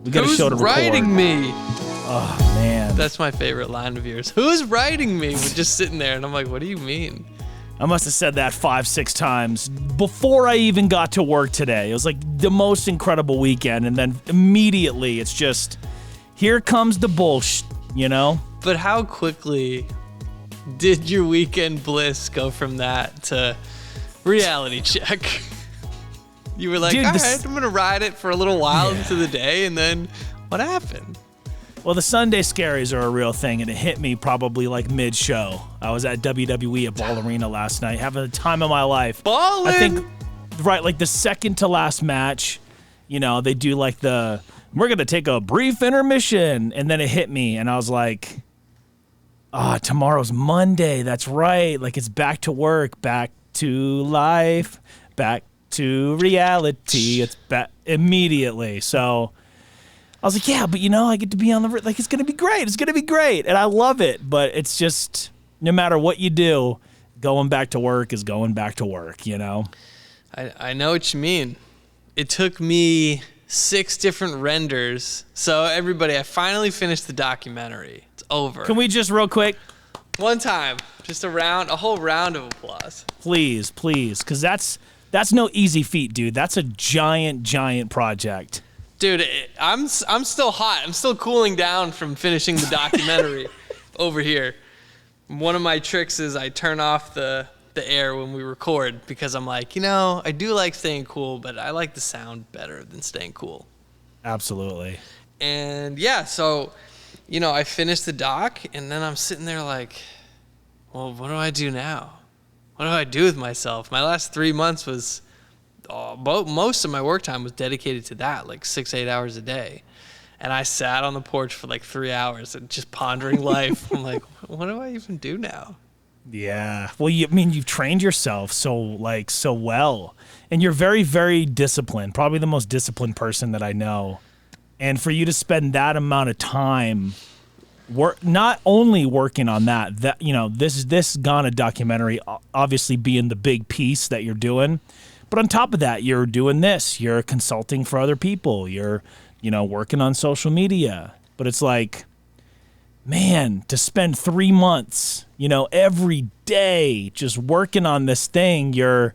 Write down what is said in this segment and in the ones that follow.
We got a show to record. Who's writing me? Oh, man. That's my favorite line of yours. Who's writing me? We're just sitting there, and I'm like, what do you mean? I must have said that 5-6 times before I even got to work today. It was like the most incredible weekend, and then immediately it's just, here comes the bullshit, you know? But how quickly did your weekend bliss go from that to reality check? You were like, Dude, all right, I'm going to ride it for a little while into the day, and then what happened? Well, the Sunday scaries are a real thing, and it hit me probably like mid-show. I was at WWE at Ball Arena last night, having the time of my life. Ballin'! I think, right, like the second to last match, you know, they do like we're going to take a brief intermission, and then it hit me, and I was like, tomorrow's Monday, that's right. Like, it's back to work, back to life, back to reality. It's back immediately, so... I was like, yeah, but you know, I get to be on the, like, it's going to be great. It's going to be great. And I love it. But it's just, no matter what you do, going back to work is going back to work, you know? I know what you mean. It took me 6 different renders. So everybody, I finally finished the documentary. It's over. Can we just real quick? One time, just a whole round of applause. Please, because that's no easy feat, dude. That's a giant, giant project. Dude, I'm still hot. I'm still cooling down from finishing the documentary over here. One of my tricks is I turn off the air when we record because I'm like, you know, I do like staying cool, but I like the sound better than staying cool. Absolutely. And yeah, so, you know, I finished the doc, and then I'm sitting there like, well, what do I do now? What do I do with myself? My last 3 months was... most of my work time was dedicated to that, like 6-8 hours a day. And I sat on the porch for like 3 hours and just pondering life. I'm like, what do I even do now? Yeah. Well, you've trained yourself so well. And you're very, very disciplined, probably the most disciplined person that I know. And for you to spend that amount of time not only working on that, you know, this Ghana documentary obviously being the big piece that you're doing. But on top of that, you're doing this. You're consulting for other people. You're, you know, working on social media. But it's like, man, to spend 3 months, you know, every day just working on this thing, what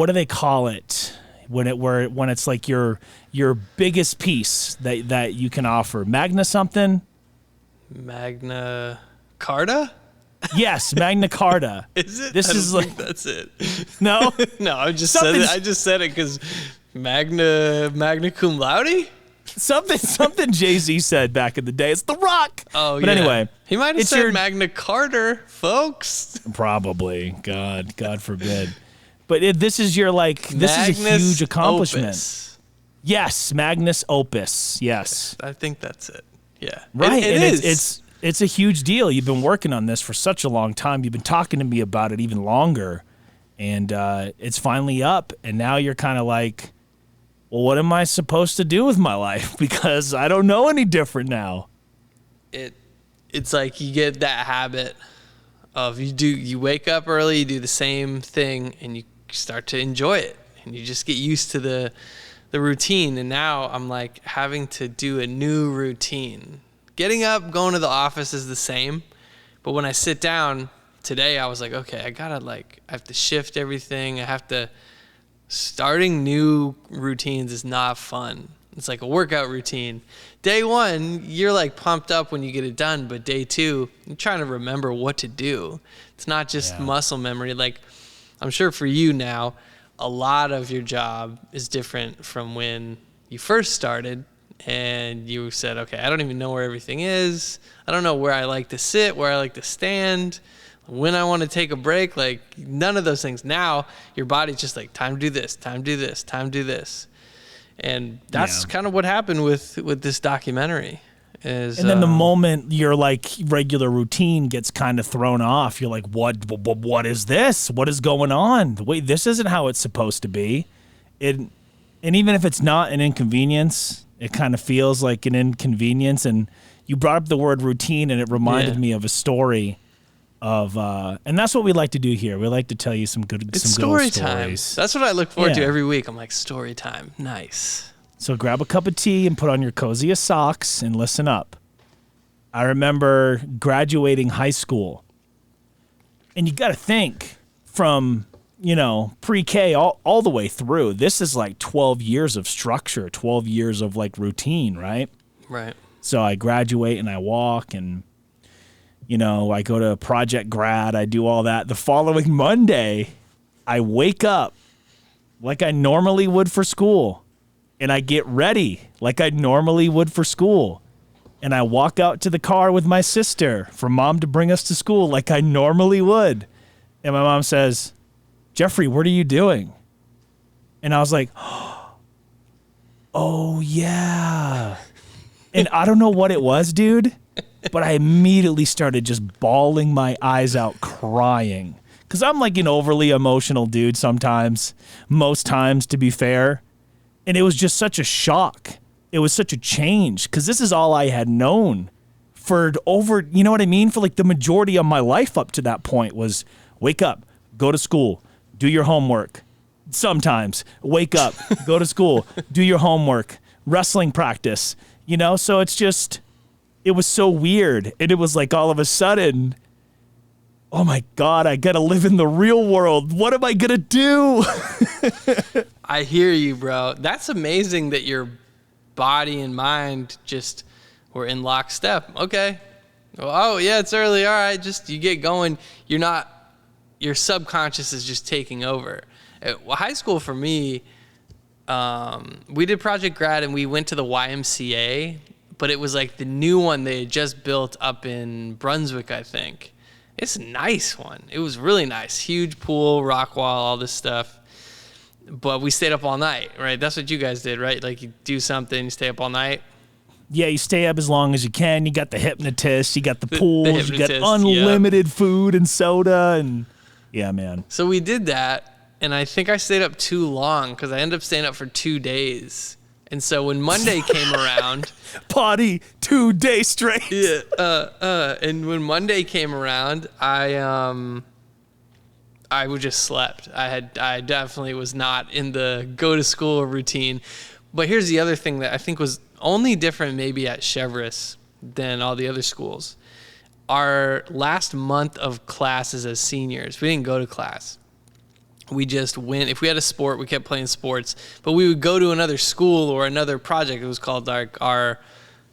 do they call it when it's like your biggest piece that you can offer? Magna something? Magna Carta? Yes, Magna Carta. Is it? This I is don't like think that's it. No, no. I just said it because magna cum laude. Something Jay-Z said back in the day. It's The Rock. Oh, but yeah. Anyway, he might have said Magna Carta, folks. Probably. God forbid. But this is this is a huge accomplishment. Opus. Yes, Magnus Opus. Yes, I think that's it. Yeah, right. It is. It's a huge deal. You've been working on this for such a long time. You've been talking to me about it even longer. And it's finally up. And now you're kind of like, well, what am I supposed to do with my life? Because I don't know any different now. It's like you get that habit of you wake up early, you do the same thing, and you start to enjoy it. And you just get used to the routine. And now I'm like having to do a new routine. Getting up, going to the office is the same, but when I sit down today, I was like, okay, I have to shift everything. Starting new routines is not fun. It's like a workout routine. Day 1, you're like pumped up when you get it done, but day 2, you're trying to remember what to do. It's not just muscle memory. Like, I'm sure for you now, a lot of your job is different from when you first started. And you said, okay, I don't even know where everything is. I don't know where I like to sit, where I like to stand, when I want to take a break. Like, none of those things. Now, your body's just like, time to do this, time to do this, time to do this. And that's kind of what happened with this documentary. And then the moment your like regular routine gets kind of thrown off, you're like, what is this? What is going on? Wait, this isn't how it's supposed to be. And even if it's not an inconvenience, it kind of feels like an inconvenience. And you brought up the word routine, and it reminded me of a story of, and that's what we like to do here. We like to tell you some good story time. That's what I look forward to every week. I'm like, story time. Nice. So grab a cup of tea and put on your coziest socks and listen up. I remember graduating high school. And you got to think from, pre-K all the way through. This is like 12 years of structure, 12 years of like routine, right? Right. So I graduate and I walk and, I go to project grad. I do all that. The following Monday, I wake up like I normally would for school. And I get ready like I normally would for school. And I walk out to the car with my sister for mom to bring us to school like I normally would. And my mom says, Jeffrey, what are you doing? And I was like, oh, yeah. And I don't know what it was, dude, but I immediately started just bawling my eyes out, crying. Because I'm like an overly emotional dude sometimes, most times, to be fair. And it was just such a shock. It was such a change because this is all I had known for over, you know what I mean? For like the majority of my life up to that point was wake up, go to school, do your homework. Sometimes wake up, go to school, do your homework, wrestling practice, So it's just, it was so weird. And it was like all of a sudden, oh my God, I got to live in the real world. What am I going to do? I hear you, bro. That's amazing that your body and mind just were in lockstep. Okay. Oh, yeah, it's early. All right, just you get going. Your subconscious is just taking over. High school for me, we did Project Grad and we went to the YMCA, but it was like the new one they had just built up in Brunswick, I think. It's a nice one. It was really nice. Huge pool, rock wall, all this stuff. But we stayed up all night, right? That's what you guys did, right? Like you do something, you stay up all night. Yeah, you stay up as long as you can. You got the hypnotist, you got the pools, you got unlimited food and soda, and yeah, man. So we did that, and I think I stayed up too long because I ended up staying up for 2 days. And so when Monday came around, potty 2 days straight. Yeah, and when Monday came around, I would just slept. I definitely was not in the go to school routine. But here's the other thing that I think was only different maybe at Chevrolet than all the other schools. Our last month of classes as seniors, we didn't go to class. We just went. If we had a sport, we kept playing sports. But we would go to another school or another project. It was called our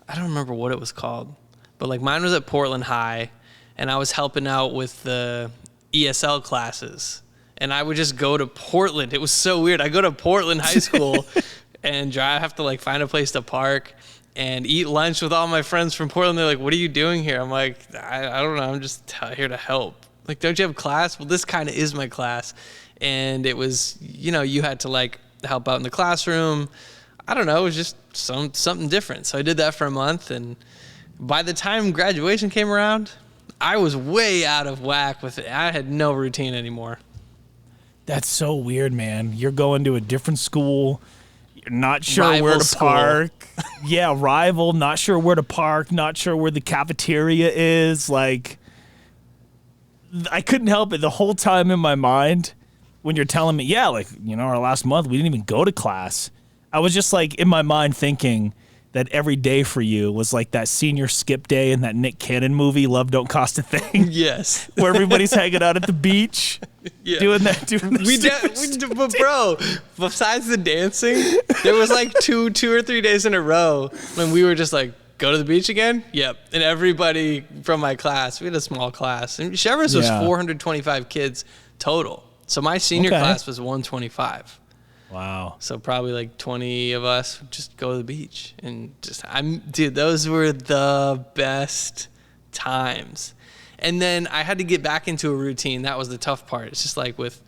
I don't remember what it was called. But like mine was at Portland High, and I was helping out with the ESL classes. And I would just go to Portland. It was so weird. I go to Portland High School and I have to like find a place to park and eat lunch with all my friends from Portland. They're like, what are you doing here? I'm like, I don't know. I'm just here to help. Like, don't you have class? Well, this kind of is my class. And it was, you had to like help out in the classroom. I don't know. It was just something different. So I did that for a month. And by the time graduation came around, I was way out of whack with it. I had no routine anymore. That's so weird, man. You're going to a different school. You're not sure Rival where to school. park. Yeah, rival. Not sure where to park. Not sure where the cafeteria is. Like, I couldn't help it the whole time in my mind when you're telling me, yeah, like, our last month, we didn't even go to class. I was just like in my mind thinking that every day for you was like that senior skip day in that Nick Cannon movie, Love Don't Cost a Thing. Yes. Where everybody's hanging out at the beach. Yeah. Doing that. But bro, besides the dancing, there was like two or 3 days in a row when we were just like, go to the beach again? Yep. And everybody from my class, we had a small class. And Chevrolet was 425 kids total. So my senior class was 125. Wow. So probably like 20 of us would just go to the beach. And dude, those were the best times. And then I had to get back into a routine. That was the tough part. It's just like with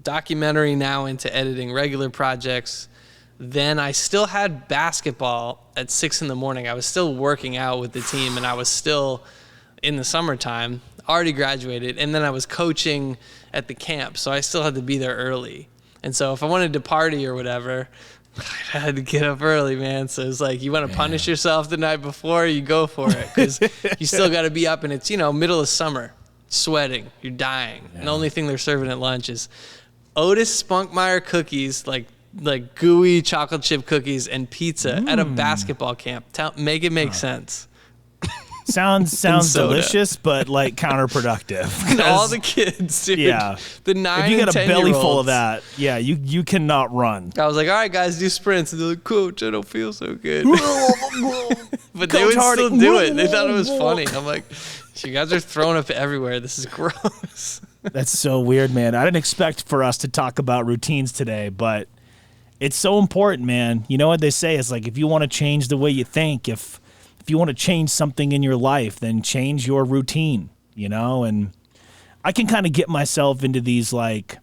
documentary now into editing regular projects. Then I still had basketball at 6 a.m. I was still working out with the team, and I was still in the summertime, already graduated. And then I was coaching at the camp, so I still had to be there early. And so if I wanted to party or whatever, I had to get up early, man. So it's like, you want to punish yourself the night before, you go for it. Because you still got to be up, and it's, middle of summer, sweating, you're dying. Yeah. And the only thing they're serving at lunch is Otis Spunkmeyer cookies, like like gooey chocolate chip cookies and pizza at a basketball camp. Make it make sense. Sounds delicious, but like counterproductive. All the kids, dude. Yeah. The 9 if you and got a 10 belly year full of olds. that, yeah, you cannot run. I was like, all right, guys, do sprints. And they're like, Coach, I don't feel so good. But they Coach would Hardy. still do it. They thought it was funny. I'm like, you guys are throwing up everywhere. This is gross. That's so weird, man. I didn't expect for us to talk about routines today, but it's so important, man. You know what they say? It's like if you want to change the way you think, if you want to change something in your life, then change your routine, you know? And I can kind of get myself into these, like,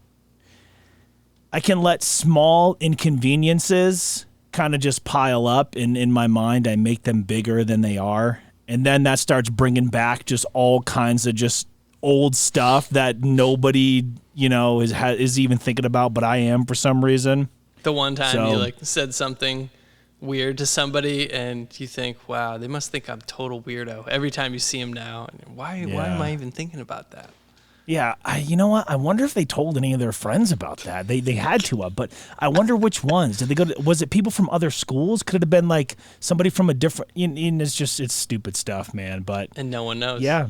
I can let small inconveniences kind of just pile up in my mind. I make them bigger than they are. And then that starts bringing back just all kinds of just old stuff that nobody, you know, is even thinking about, but I am for some reason. The one time you like said something weird to somebody and you think, wow, they must think I'm a total weirdo every time you see them now. And why am I even thinking about that? Yeah, you know what? I wonder if they told any of their friends about that. They had to have, but I wonder which ones. Did they go to, was it people from other schools? Could it have been like somebody from a different, it's stupid stuff, man. But and no one knows. Yeah.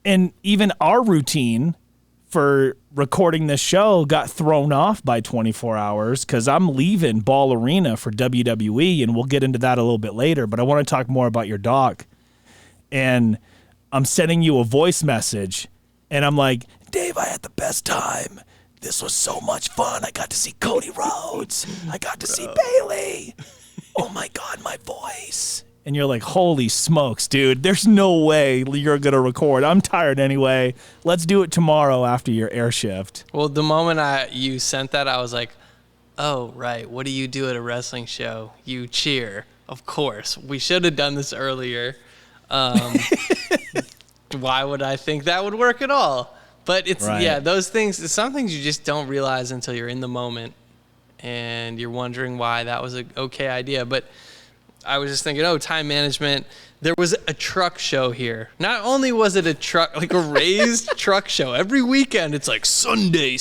And even our routine for recording this show got thrown off by 24 hours because I'm leaving Ball Arena for WWE, and we'll get into that a little bit later. But I want to talk more about your dog. And I'm sending you a voice message, and I'm like, Dave, I had the best time. This was so much fun. I got to see Cody Rhodes. I got to see Bailey. Oh, my God, my voice. And you're like, holy smokes, dude, there's no way you're going to record. I'm tired anyway. Let's do it tomorrow after your air shift. Well, the moment you sent that, I was like, oh, right. What do you do at a wrestling show? You cheer. Of course. We should have done this earlier. Why would I think that would work at all? But it's, right. Yeah, those things, some things you just don't realize until you're in the moment and you're wondering why that was an okay idea. But I was just thinking, time management. There was a truck show here. Not only was it a truck, like a raised truck show, every weekend it's like Sunday. Like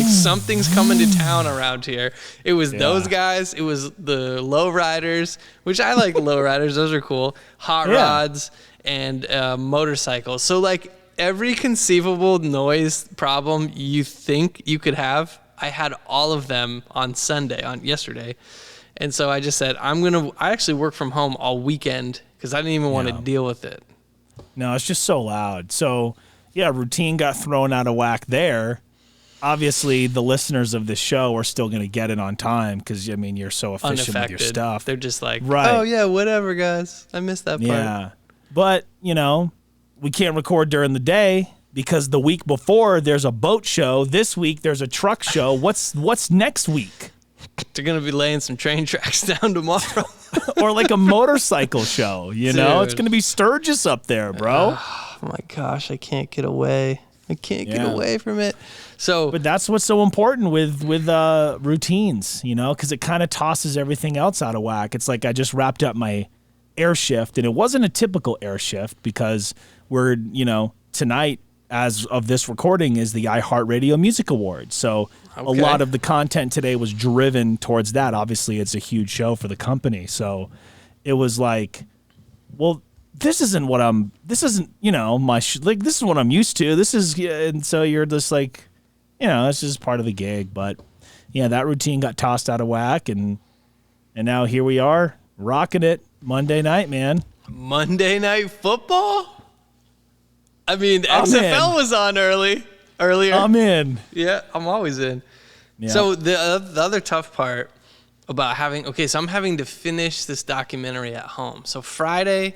something's coming to town around here. It was those guys. It was the lowriders, which I like lowriders. Those are cool. Hot rods and motorcycles. So like every conceivable noise problem you think you could have, I had all of them on yesterday. And so I just said, I actually work from home all weekend because I didn't even want to deal with it. No, it's just so loud. So, yeah, routine got thrown out of whack there. Obviously, the listeners of this show are still going to get it on time because, I mean, you're so efficient with your stuff. They're just like, right. Oh, yeah, whatever, guys. I missed that part. Yeah. But, we can't record during the day because the week before there's a boat show. This week there's a truck show. What's next week? They're going to be laying some train tracks down tomorrow. Or like a motorcycle show, Dude. It's going to be Sturgis up there, bro. Oh my gosh, I can't get away. I can't get away from it. So, but that's what's so important with routines, because it kind of tosses everything else out of whack. It's like I just wrapped up my air shift, and it wasn't a typical air shift because we're, tonight, as of this recording, is the iHeartRadio Music Awards. So a lot of the content today was driven towards that. Obviously, it's a huge show for the company. So it was like, well, this isn't what this isn't what I'm used to. This is, and so you're just like, it's just part of the gig. But yeah, that routine got tossed out of whack, and now here we are rocking it Monday night, man. Monday Night Football? I mean, XFL was on earlier. I'm in. Yeah, I'm always in. Yeah. So the other tough part about so I'm having to finish this documentary at home. So Friday,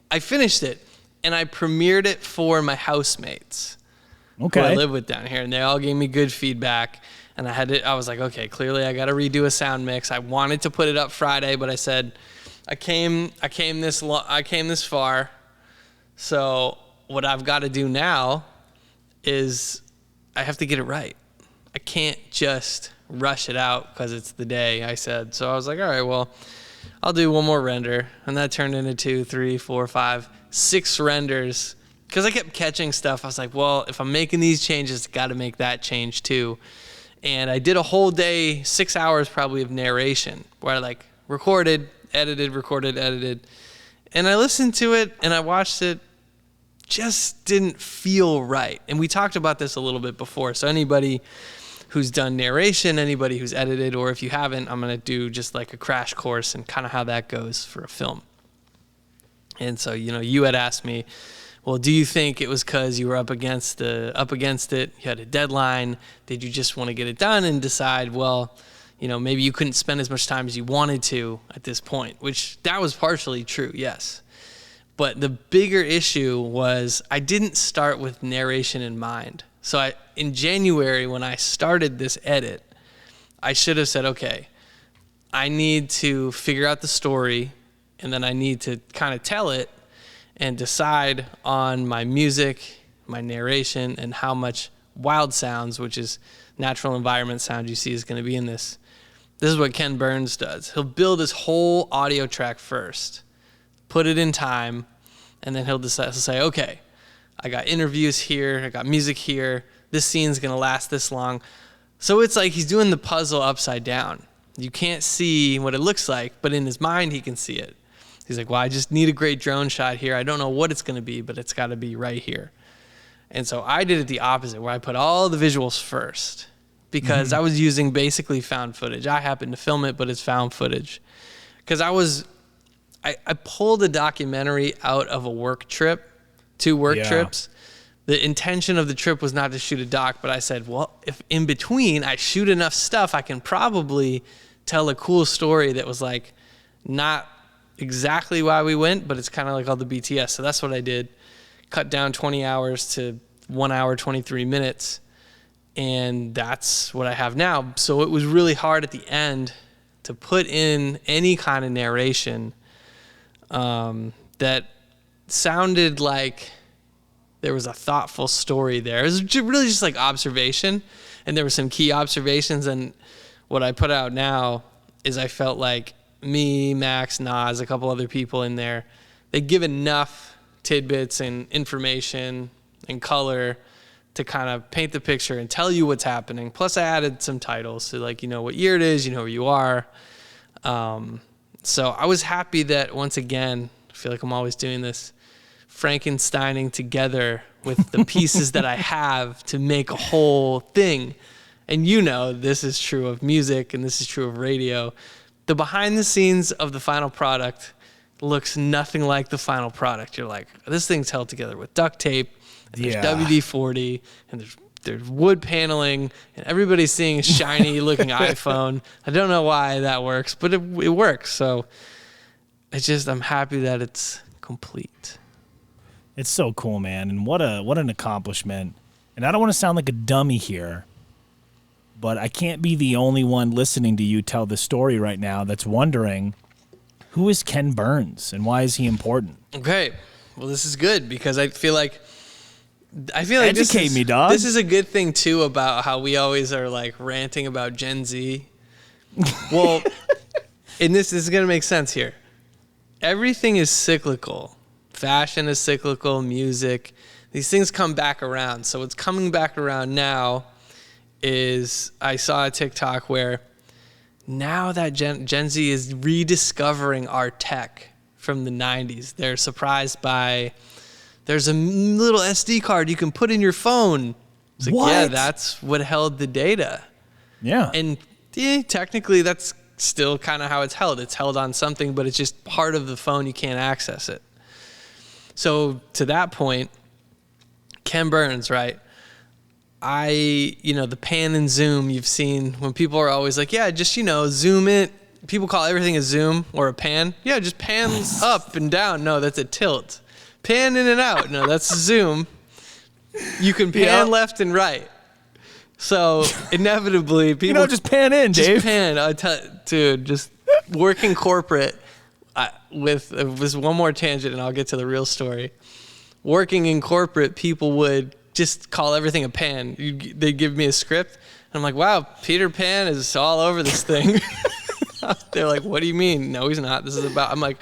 I finished it, and I premiered it for my housemates who I live with down here, and they all gave me good feedback. And I was like, okay, clearly I got to redo a sound mix. I wanted to put it up Friday, but I said, I came this far, so what I've got to do now is I have to get it right. I can't just rush it out because it's the day, I said. So I was like, all right, well, I'll do one more render. And that turned into 2, 3, 4, 5, 6 renders. Because I kept catching stuff. I was like, well, if I'm making these changes, got to make that change too. And I did a whole day, 6 hours probably of narration, where I like recorded, edited. And I listened to it and I watched it, just didn't feel right. And we talked about this a little bit before. So anybody who's done narration, anybody who's edited, or if you haven't, I'm going to do just like a crash course and kind of how that goes for a film. And so, you had asked me, well, do you think it was because you were up against it, you had a deadline, did you just want to get it done and decide, well, maybe you couldn't spend as much time as you wanted to at this point, which that was partially true, yes. But the bigger issue was I didn't start with narration in mind. So in January, when I started this edit, I should have said, okay, I need to figure out the story, and then I need to kind of tell it and decide on my music, my narration, and how much wild sounds, which is natural environment sound you see is going to be in this. This is what Ken Burns does. He'll build his whole audio track first, put it in time, and then he'll decide to say, okay, I got interviews here, I got music here, this scene's going to last this long. So it's like he's doing the puzzle upside down. You can't see what it looks like, but in his mind he can see it. He's like, well, I just need a great drone shot here. I don't know what it's going to be, but it's got to be right here. And so I did it the opposite, where I put all the visuals first, because I was using basically found footage. I happened to film it, but it's found footage. Because I pulled a documentary out of a work trip, 2 work trips. The intention of the trip was not to shoot a doc, but I said, well, if in between I shoot enough stuff, I can probably tell a cool story that was like not exactly why we went, but it's kind of like all the BTS. So that's what I did. Cut down 20 hours to 1 hour, 23 minutes. And that's what I have now. So it was really hard at the end to put in any kind of narration that sounded like there was a thoughtful story there. It was really just like observation. And there were some key observations. And what I put out now is I felt like me, Max, Nas, a couple other people in there, they give enough tidbits and information and color to kind of paint the picture and tell you what's happening. Plus I added some titles, so like, what year it is, where you are. So I was happy that once again, I feel like I'm always doing this, Frankensteining together with the pieces that I have to make a whole thing. And this is true of music and this is true of radio. The behind the scenes of the final product looks nothing like the final product. You're like, this thing's held together with duct tape, and there's WD-40, and there's wood paneling, and everybody's seeing a shiny looking iPhone. I don't know why that works, but it works. So I'm happy that it's complete. It's so cool, man. And what an accomplishment. And I don't want to sound like a dummy here, but I can't be the only one listening to you tell the story right now that's wondering, who is Ken Burns and why is he important? Okay. Well, this is good because I feel like educate me, dog. This is a good thing too about how we always are like ranting about Gen Z. Well, and this is going to make sense here. Everything is cyclical. Fashion is cyclical, music. These things come back around. So what's coming back around now is I saw a TikTok where now that Gen Z is rediscovering our tech from the 90s. They're surprised by, there's a little SD card you can put in your phone. It's like, what? Yeah, that's what held the data. Yeah. And technically that's still kind of how it's held. It's held on something, but it's just part of the phone. You can't access it. So to that point, Ken Burns, right? The pan and zoom you've seen when people are always like, yeah, just, zoom in. People call everything a zoom or a pan. Yeah, just pan up and down. No, that's a tilt. Pan in and out. No, that's a zoom. You can pan left and right. So inevitably, people just pan in, just Dave. Pan. Dude, just working corporate. With one more tangent, and I'll get to the real story. Working in corporate, people would just call everything a pan. They'd give me a script, and I'm like, wow, Peter Pan is all over this thing. They're like, what do you mean? No, he's not. This is about, I'm like,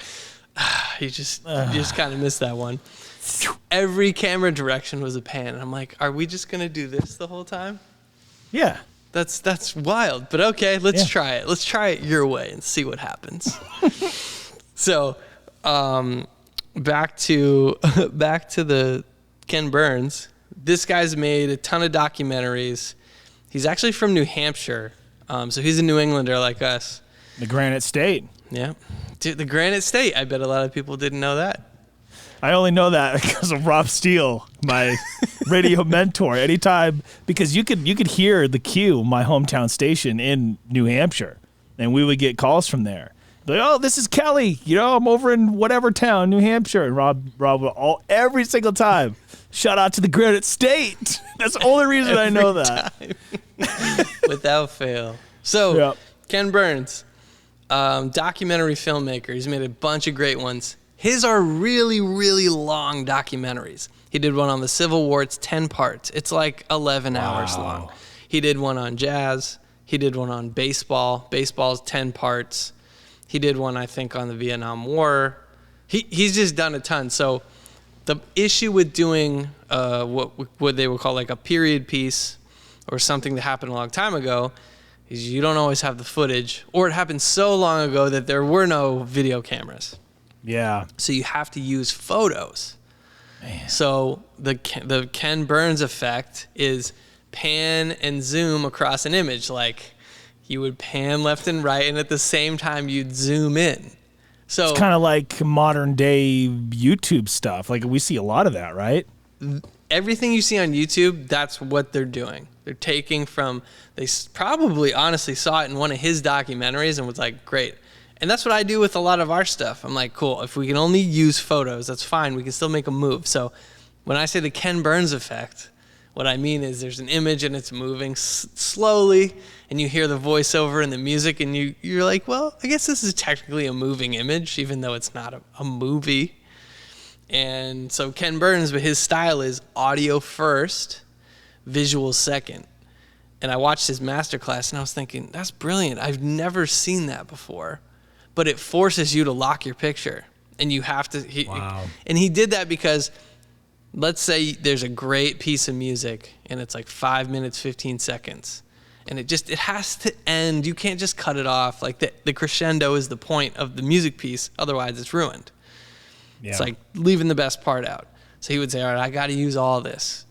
you just kind of missed that one. Every camera direction was a pan. And I'm like, are we just going to do this the whole time? Yeah. That's wild. But okay, let's try it. Let's try it your way and see what happens. So, back to the Ken Burns. This guy's made a ton of documentaries. He's actually from New Hampshire, so he's a New Englander like us. The Granite State. Yeah, dude, the Granite State. I bet a lot of people didn't know that. I only know that because of Rob Steele, my radio mentor. Anytime, because you could hear the Q, my hometown station in New Hampshire, and we would get calls from there. Like, oh, this is Kelly. I'm over in whatever town, New Hampshire. And Rob would every single time, shout out to the Granite State. That's the only reason I know that. Without fail. So, Ken Burns, documentary filmmaker. He's made a bunch of great ones. His are really, really long documentaries. He did one on the Civil War. It's 10 parts. It's like 11 hours long. He did one on jazz. He did one on baseball. Baseball's 10 parts. He did one, I think, on the Vietnam War. He's just done a ton. So the issue with doing what they would call like a period piece or something that happened a long time ago is you don't always have the footage, or it happened so long ago that there were no video cameras. Yeah. So you have to use photos. Man. So the Ken Burns effect is pan and zoom across an image. Like, you would pan left and right, and at the same time, you'd zoom in. So it's kind of like modern day YouTube stuff. Like, we see a lot of that, right? Everything you see on YouTube, that's what they're doing. They're taking from, they probably honestly saw it in one of his documentaries and was like, great. And that's what I do with a lot of our stuff. I'm like, cool, if we can only use photos, that's fine. We can still make a move. So when I say the Ken Burns effect, what I mean is there's an image and it's moving slowly, and you hear the voiceover and the music, and you're like, well, I guess this is technically a moving image, even though it's not a movie. And so Ken Burns, but his style is audio first, visual second. And I watched his masterclass, and I was thinking, that's brilliant. I've never seen that before. But it forces you to lock your picture, and you have to. Wow. And he did that because, let's say there's a great piece of music, and it's like 5 minutes, 15 seconds. And it has to end. You can't just cut it off. Like the crescendo is the point of the music piece. Otherwise, it's ruined. Yeah. It's like leaving the best part out. So he would say, all right, I got to use all this.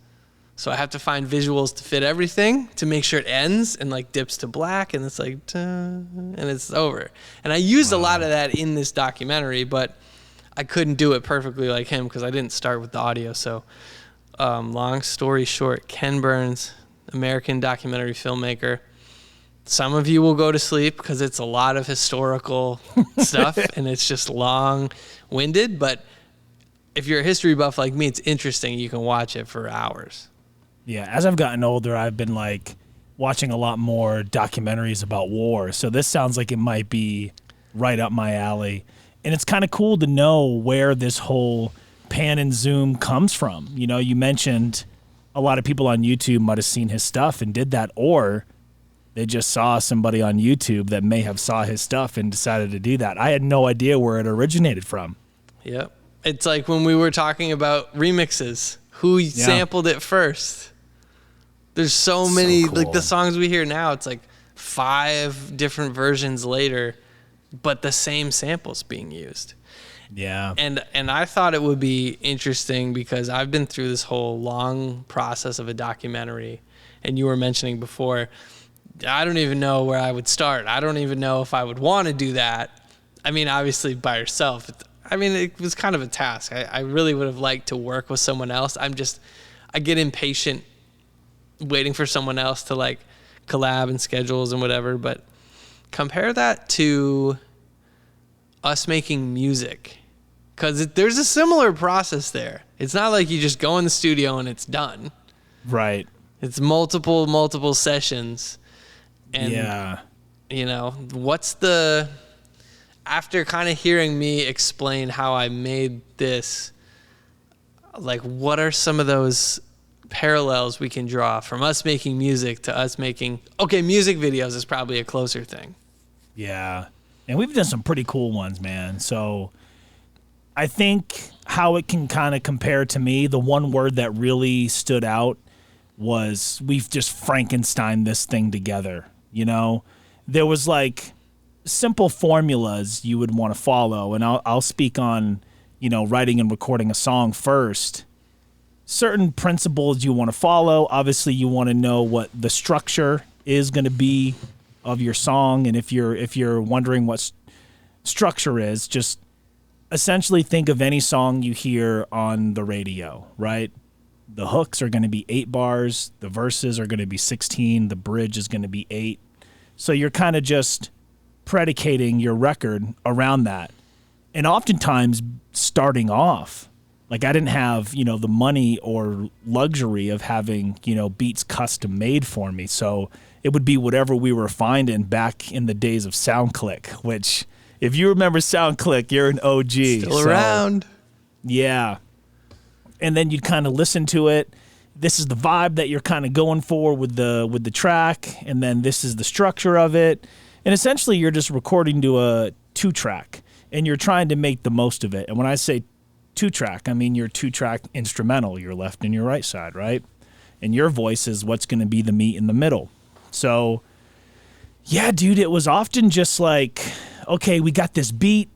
So I have to find visuals to fit everything to make sure it ends and like dips to black, and it's like, and it's over. And I used a lot of that in this documentary, but I couldn't do it perfectly like him because I didn't start with the audio. So long story short, Ken Burns, American documentary filmmaker. Some of you will go to sleep because it's a lot of historical stuff and it's just long-winded. But if you're a history buff like me, it's interesting. You can watch it for hours. Yeah, as I've gotten older, I've been like watching a lot more documentaries about war. So this sounds like it might be right up my alley. And it's kind of cool to know where this whole pan and zoom comes from. You mentioned a lot of people on YouTube might have seen his stuff and did that, or they just saw somebody on YouTube that may have saw his stuff and decided to do that. I had no idea where it originated from. Yep. It's like when we were talking about remixes, who sampled it first. There's so many, cool. Like the songs we hear now, it's like 5 different versions later, but the same samples being used. Yeah. And I thought it would be interesting because I've been through this whole long process of a documentary, and you were mentioning before, I don't even know where I would start. I don't even know if I would want to do that. I mean, obviously by yourself. It was kind of a task. I really would have liked to work with someone else. I get impatient waiting for someone else to like collab and schedules and whatever, but compare that to us making music, because there's a similar process there. It's not like you just go in the studio and it's done. Right. It's multiple sessions. And, yeah. After kind of hearing me explain how I made this, like, what are some of those parallels we can draw from us making music to us making, music videos is probably a closer thing. Yeah. And we've done some pretty cool ones, man. So I think how it can kind of compare to me, the one word that really stood out was we've just Frankenstein this thing together. You know, there was like simple formulas you would want to follow, and I'll speak on, you know, writing and recording a song first. Certain principles you want to follow. Obviously, you want to know what the structure is going to be of your song, and if you're wondering what structure is, just essentially think of any song you hear on the radio, right? The hooks are going to be 8 bars, the verses are going to be 16, the bridge is going to be 8. So you're kind of just predicating your record around that. And oftentimes starting off, like I didn't have, you know, the money or luxury of having, you know, beats custom made for me. So it would be whatever we were finding back in the days of SoundClick, which if you remember SoundClick, you're an OG. Still around. Yeah. And then you'd kind of listen to it. This is the vibe that you're kind of going for with the track, and then this is the structure of it. And essentially you're just recording to a 2-track, and you're trying to make the most of it. And when I say 2-track, I mean your 2-track instrumental, your left and your right side, right? And your voice is what's going to be the meat in the middle. So, yeah, dude, it was often just like, okay, we got this beat,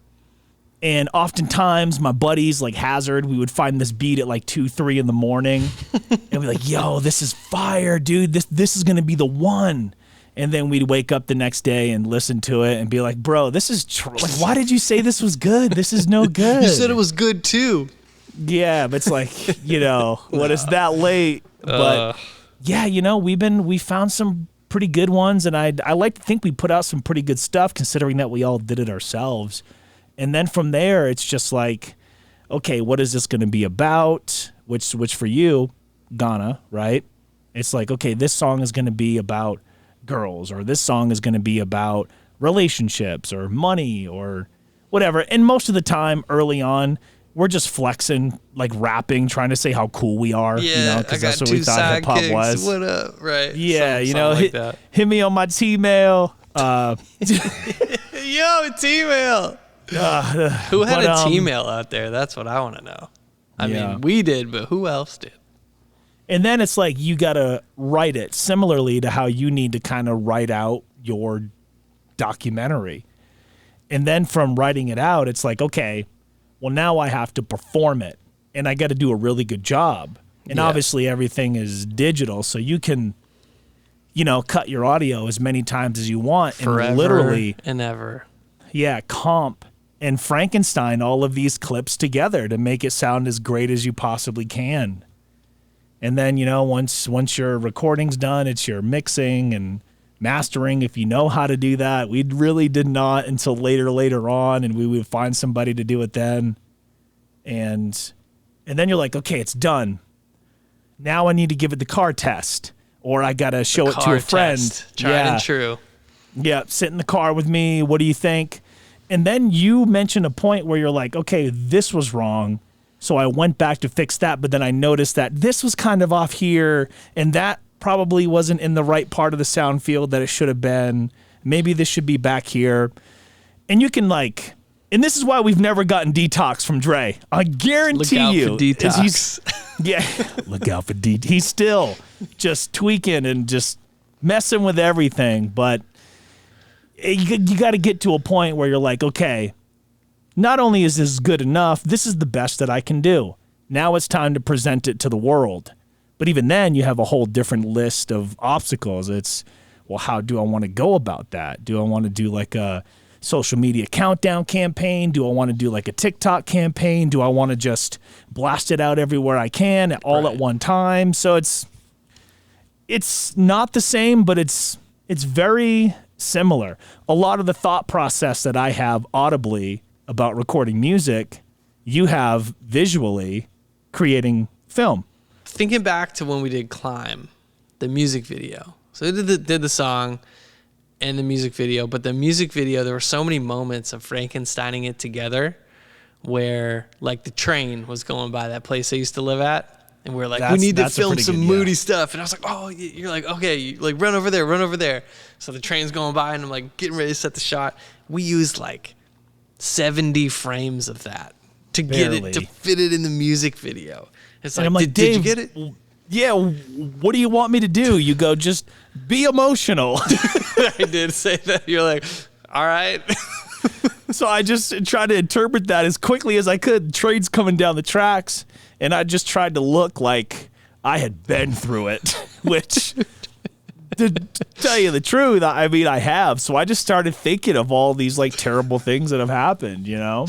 and oftentimes my buddies, like Hazard, we would find this beat at like 2, 3 in the morning, and we'd be like, yo, this is fire, dude. This is going to be the one. And then we'd wake up the next day and listen to it and be like, bro, this is like, why did you say this was good? This is no good. You said it was good too. Yeah, but it's like, you know, when it's that late. But yeah, you know, we found some pretty good ones, and I like to think we put out some pretty good stuff considering that we all did it ourselves. And then from there, it's just like, okay, what is this going to be about? Which for you, Ghana, right? It's like, okay, this song is going to be about girls, or this song is going to be about relationships or money or whatever. And most of the time early on, we're just flexing, like rapping, trying to say how cool we are. Yeah, you know, because that's what we thought hip hop sidekicks. was. What up? Right. Yeah, you know, like hit me on my T-mail. Yo, T-mail. Who had a T-mail out there? That's what I want to know. I mean, we did, but who else did? And then it's like you got to write it similarly to how you need to kind of write out your documentary. And then from writing it out, it's like, okay, well, now I have to perform it, and I got to do a really good job. And obviously everything is digital, so you can, you know, cut your audio as many times as you want. Forever and literally and ever. Yeah, comp and Frankenstein all of these clips together to make it sound as great as you possibly can. And then, you know, once your recording's done, it's your mixing and mastering, if you know how to do that. We really did not until later on, and we would find somebody to do it then. And then you're like, okay, it's done. Now I need to give it the car test, or I got to show it to a friend. Tried and true. Yeah, sit in the car with me. What do you think? And then you mentioned a point where you're like, okay, this was wrong. So I went back to fix that, but then I noticed that this was kind of off here, and that probably wasn't in the right part of the sound field that it should have been. Maybe this should be back here. And you can like, and this is why we've never gotten Detox from Dre. I guarantee you. Look out for Detox. Yeah, look out for Detox. He's still just tweaking and just messing with everything, but you got to get to a point where you're like, okay, not only is this good enough, this is the best that I can do. Now it's time to present it to the world. But even then, you have a whole different list of obstacles. It's, well, how do I want to go about that? Do I want to do like a social media countdown campaign? Do I want to do like a TikTok campaign? Do I want to just blast it out everywhere I can all at one time? So it's not the same, but it's very similar. A lot of the thought process that I have audibly about recording music, you have visually creating film. Thinking back to when we did Climb, the music video. So we did the song and the music video, but the music video, there were so many moments of Frankensteining it together where like the train was going by that place I used to live at, and we were like, we need to film some moody stuff. And I was like, oh, you're like, okay, like run over there. So the train's going by, and I'm like getting ready to set the shot. We used like 70 frames of that to get it, to fit it in the music video. It's like, I'm like, did you get it? yeah, what do you want me to do? You go, just be emotional. I did say that. You're like, all right. So I just tried to interpret that as quickly as I could. Trains coming down the tracks, and I just tried to look like I had been through it, which, to tell you the truth, I mean, I have. So I just started thinking of all these like terrible things that have happened, you know?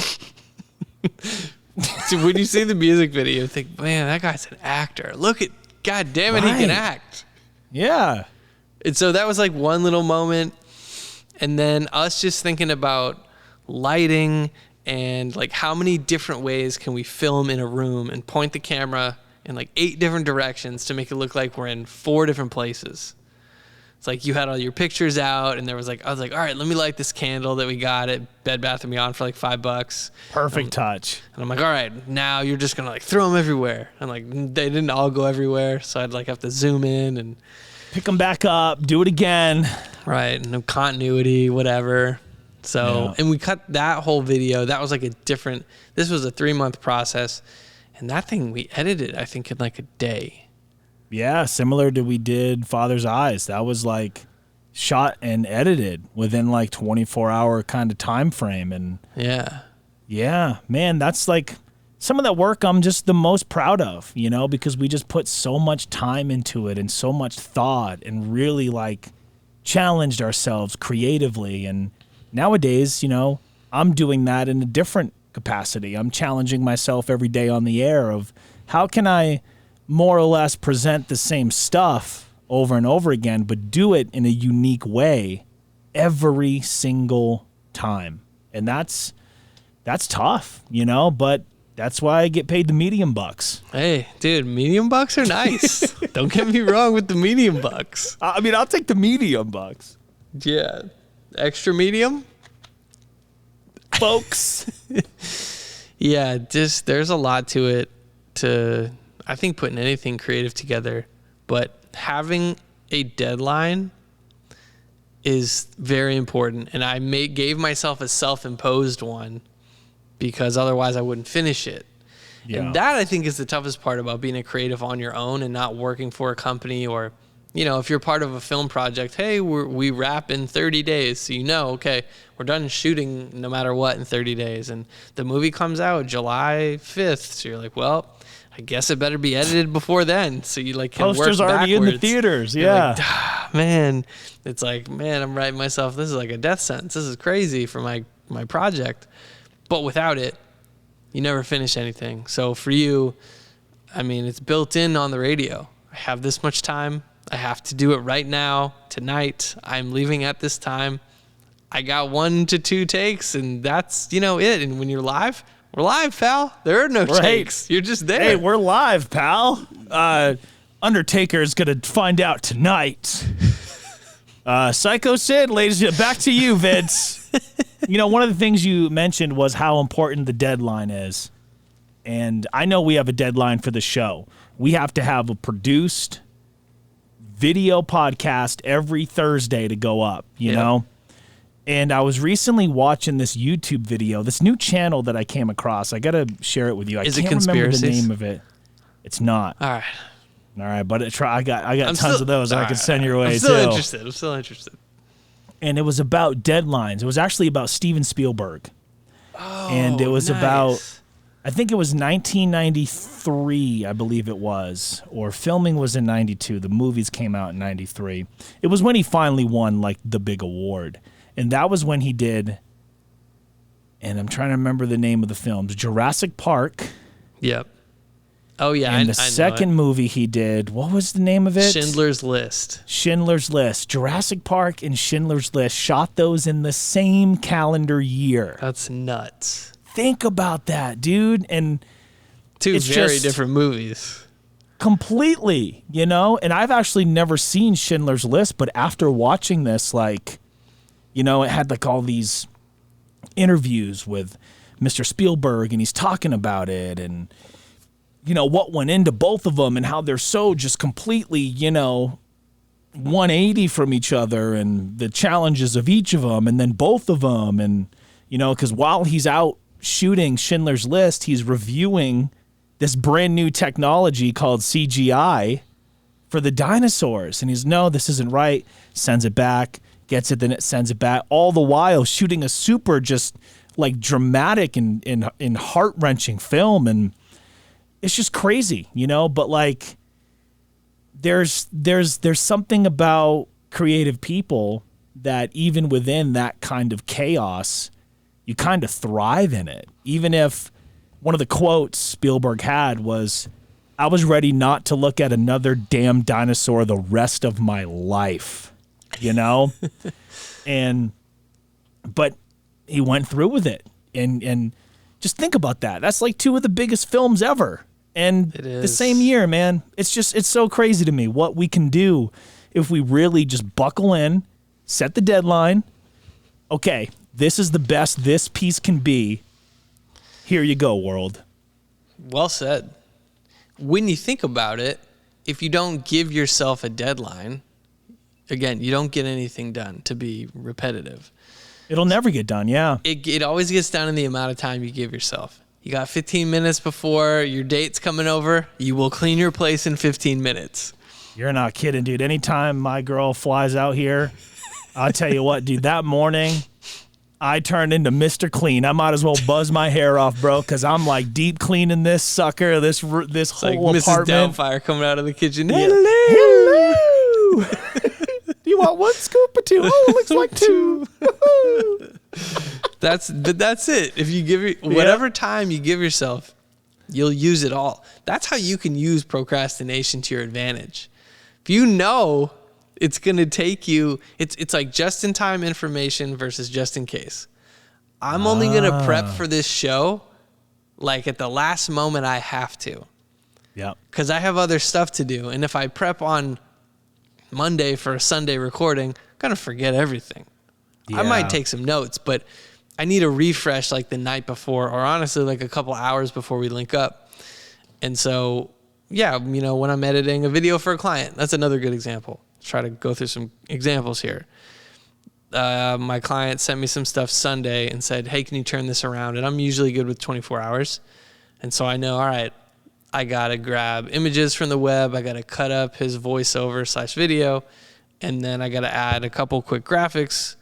So when you see the music video, you think, man, that guy's an actor. Look at, God damn it, he can Right. act. Yeah. And so that was like one little moment. And then us just thinking about lighting and like how many different ways can we film in a room and point the camera in like 8 different directions to make it look like we're in 4 different places. It's like you had all your pictures out, and there was like, I was like, all right, let me light this candle that we got at Bed Bath & Beyond for like $5. Perfect touch. And I'm like, all right, now you're just gonna like throw them everywhere. And like they didn't all go everywhere, so I'd like have to zoom in and Pick them back up, do it again. right, no continuity, whatever. So Yeah. and we cut that whole video. That was like a different. This was a 3-month process, and that thing we edited, I think, in like a day. Yeah, similar to we did Father's Eyes. That was like shot and edited within like 24-hour kind of time frame. And Yeah. yeah, man, that's like some of that work I'm just the most proud of, you know, because we just put so much time into it and so much thought and really like challenged ourselves creatively. And nowadays, you know, I'm doing that in a different capacity. I'm challenging myself every day on the air of how can I more or less present the same stuff over and over again, but do it in a unique way every single time. And that's tough, you know, but that's why I get paid the medium bucks. Hey, dude, medium bucks are nice. Don't get me wrong with the medium bucks. I mean, I'll take the medium bucks, Yeah. Extra medium? folks. Yeah, just there's a lot to it to I think putting anything creative together, but having a deadline is very important, and I gave myself a self-imposed one because otherwise I wouldn't finish it. Yeah. And that I think is the toughest part about being a creative on your own and not working for a company, or you know, if you're part of a film project, hey, we wrap in 30 days, so you know, okay, we're done shooting no matter what in 30 days, and the movie comes out July 5th, so you're like, well, I guess it better be edited before then, so you like can Posters work already in the backwards. theaters. You're Yeah. like, man, it's like, man, I'm writing myself, this is like a death sentence. This is crazy for my project. But without it, you never finish anything. So for you, I mean, it's built in on the radio. I have this much time. I have to do it right now, tonight. I'm leaving at this time. I got 1 to 2 takes, and that's, you know, it. And when you're live, we're live, pal. There are no Right. takes. You're just there. Hey, we're live, pal. Undertaker's gonna find out tonight. Psycho Sid, ladies, back to you, Vince. You know, one of the things you mentioned was how important the deadline is. And I know we have a deadline for the show. We have to have a produced video podcast every Thursday to go up, you Yep. know? And I was recently watching this YouTube video, this new channel that I came across. I got to share it with you. Is I it can't remember the conspiracies? name of it. It's not. All right. All right, but I got I'm tons still- of those I all could right. send your way I'm still too. interested. I'm still interested. And it was about deadlines. It was actually about Steven Spielberg. And it was about, I think it was 1993, I believe it was, or filming was in 92. The movies came out in 93. It was when he finally won like the big award. And that was when he did, and I'm trying to remember the name of the films, Jurassic Park. Yep. Oh yeah. And the I know second movie he did, what was the name of it. it? Schindler's List. Schindler's List. Jurassic Park and Schindler's List shot those in the same calendar year. That's nuts. Think about that, dude. And Two It's very just- different movies. completely, you know? And I've actually never seen Schindler's List, but after watching this, like, you know, it had like all these interviews with Mr. Spielberg, and he's talking about it and, you know, what went into both of them and how they're so just completely, you know, 180 from each other and the challenges of each of them and then both of them. And, you know, because while he's out shooting Schindler's List, he's reviewing this brand new technology called CGI for the dinosaurs. And he's, no, this isn't right. Sends it back, gets it, then it sends it back. All the while shooting a super just like dramatic and heart-wrenching film. And it's just crazy, you know? But like there's something about creative people that even within that kind of chaos, you kind of thrive in it. Even if one of the quotes Spielberg had was, I was ready not to look at another damn dinosaur the rest of my life, you know? But he went through with it. And just think about that. That's like 2 of the biggest films ever. And the same year, man, it's so crazy to me what we can do if we really just buckle in, set the deadline. Okay, this is the best this piece can be. Here you go, world. Well said. When you think about it, if you don't give yourself a deadline, again, you don't get anything done, to be repetitive. It'll never get done, yeah. It always gets done in the amount of time you give yourself. You got 15 minutes before your date's coming over, you will clean your place in 15 minutes. You're not kidding, dude. Anytime my girl flies out here, I'll tell you what, dude, that morning, I turned into Mr. Clean. I might as well buzz my hair off, bro, because I'm like deep cleaning this sucker, this whole like apartment. Mrs. Doubtfire coming out of the kitchen. Yeah. Hello. Do you want 1 scoop or 2? Oh, it looks like 2. That's it. If you give whatever time you give yourself, you'll use it all. That's how you can use procrastination to your advantage. If you know it's going to take you, it's like just in time information versus just in case. I'm only going to prep for this show like at the last moment I have to. Yeah. Because I have other stuff to do. And if I prep on Monday for a Sunday recording, I'm going to forget everything. Yeah. I might take some notes, but I need a refresh like the night before, or honestly like a couple hours before we link up. And so, yeah, you know, when I'm editing a video for a client, that's another good example. Try to go through some examples here. My client sent me some stuff Sunday and said, hey, can you turn this around? And I'm usually good with 24 hours. And so I know, all right, I got to grab images from the web. I got to cut up his voiceover / video. And then I got to add a couple quick graphics.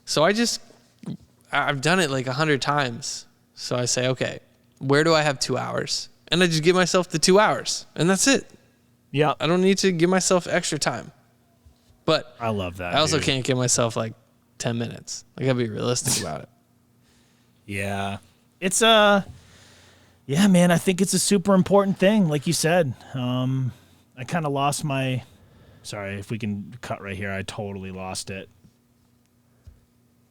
So I've done it like 100 times. So I say, okay, where do I have 2 hours? And I just give myself the 2 hours, and that's it. Yeah. I don't need to give myself extra time. But I love that. I also dude. can't give myself like 10 minutes. I gotta be realistic about it. Yeah. It's yeah, man, I think it's a super important thing. Like you said, I kind of lost my, sorry, if we can cut right here. I totally lost it.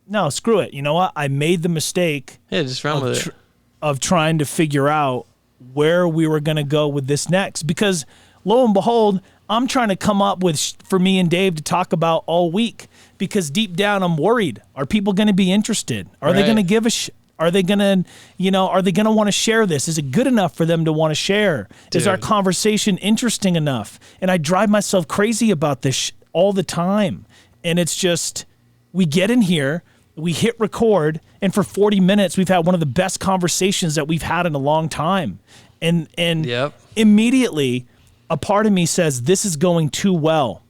No, screw it. You know what? I made the mistake Yeah, just run with it. of trying to figure out where we were going to go with this next, because lo and behold, I'm trying to come up with for me and Dave to talk about all week, because deep down I'm worried. Are people going to be interested? Are they going to give a are they going to, are they going to want to share this? Is it good enough for them to want to share? Dude. Is our conversation interesting enough? And I drive myself crazy about this all the time. And it's just, we get in here, we hit record, and for 40 minutes, we've had one of the best conversations that we've had in a long time. And Yep. immediately, a part of me says, this is going too well.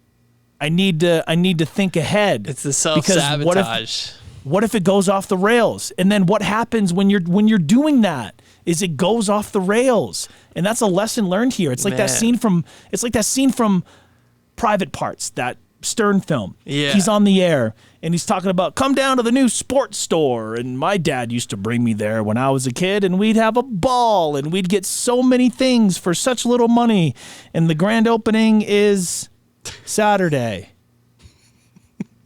I need to think ahead. It's the self-sabotage. What if it goes off the rails? And then what happens when you're doing that? Is it goes off the rails. And that's a lesson learned here. It's like that scene from Private Parts, that Stern film. Yeah. He's on the air and he's talking about, come down to the new sports store. And my dad used to bring me there when I was a kid, and we'd have a ball and we'd get so many things for such little money. And the grand opening is Saturday.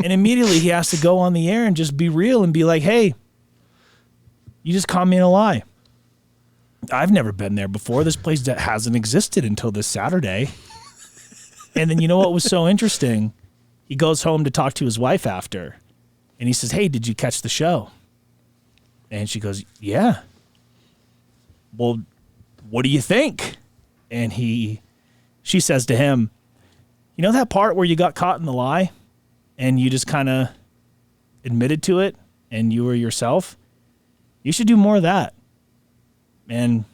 And immediately he has to go on the air and just be real and be like, hey, you just caught me in a lie. I've never been there before. This place that hasn't existed until this Saturday. And then you know what was so interesting? He goes home to talk to his wife after. And he says, hey, did you catch the show? And she goes, yeah. Well, what do you think? And she says to him, you know that part where you got caught in the lie and you just kind of admitted to it and you were yourself? You should do more of that. And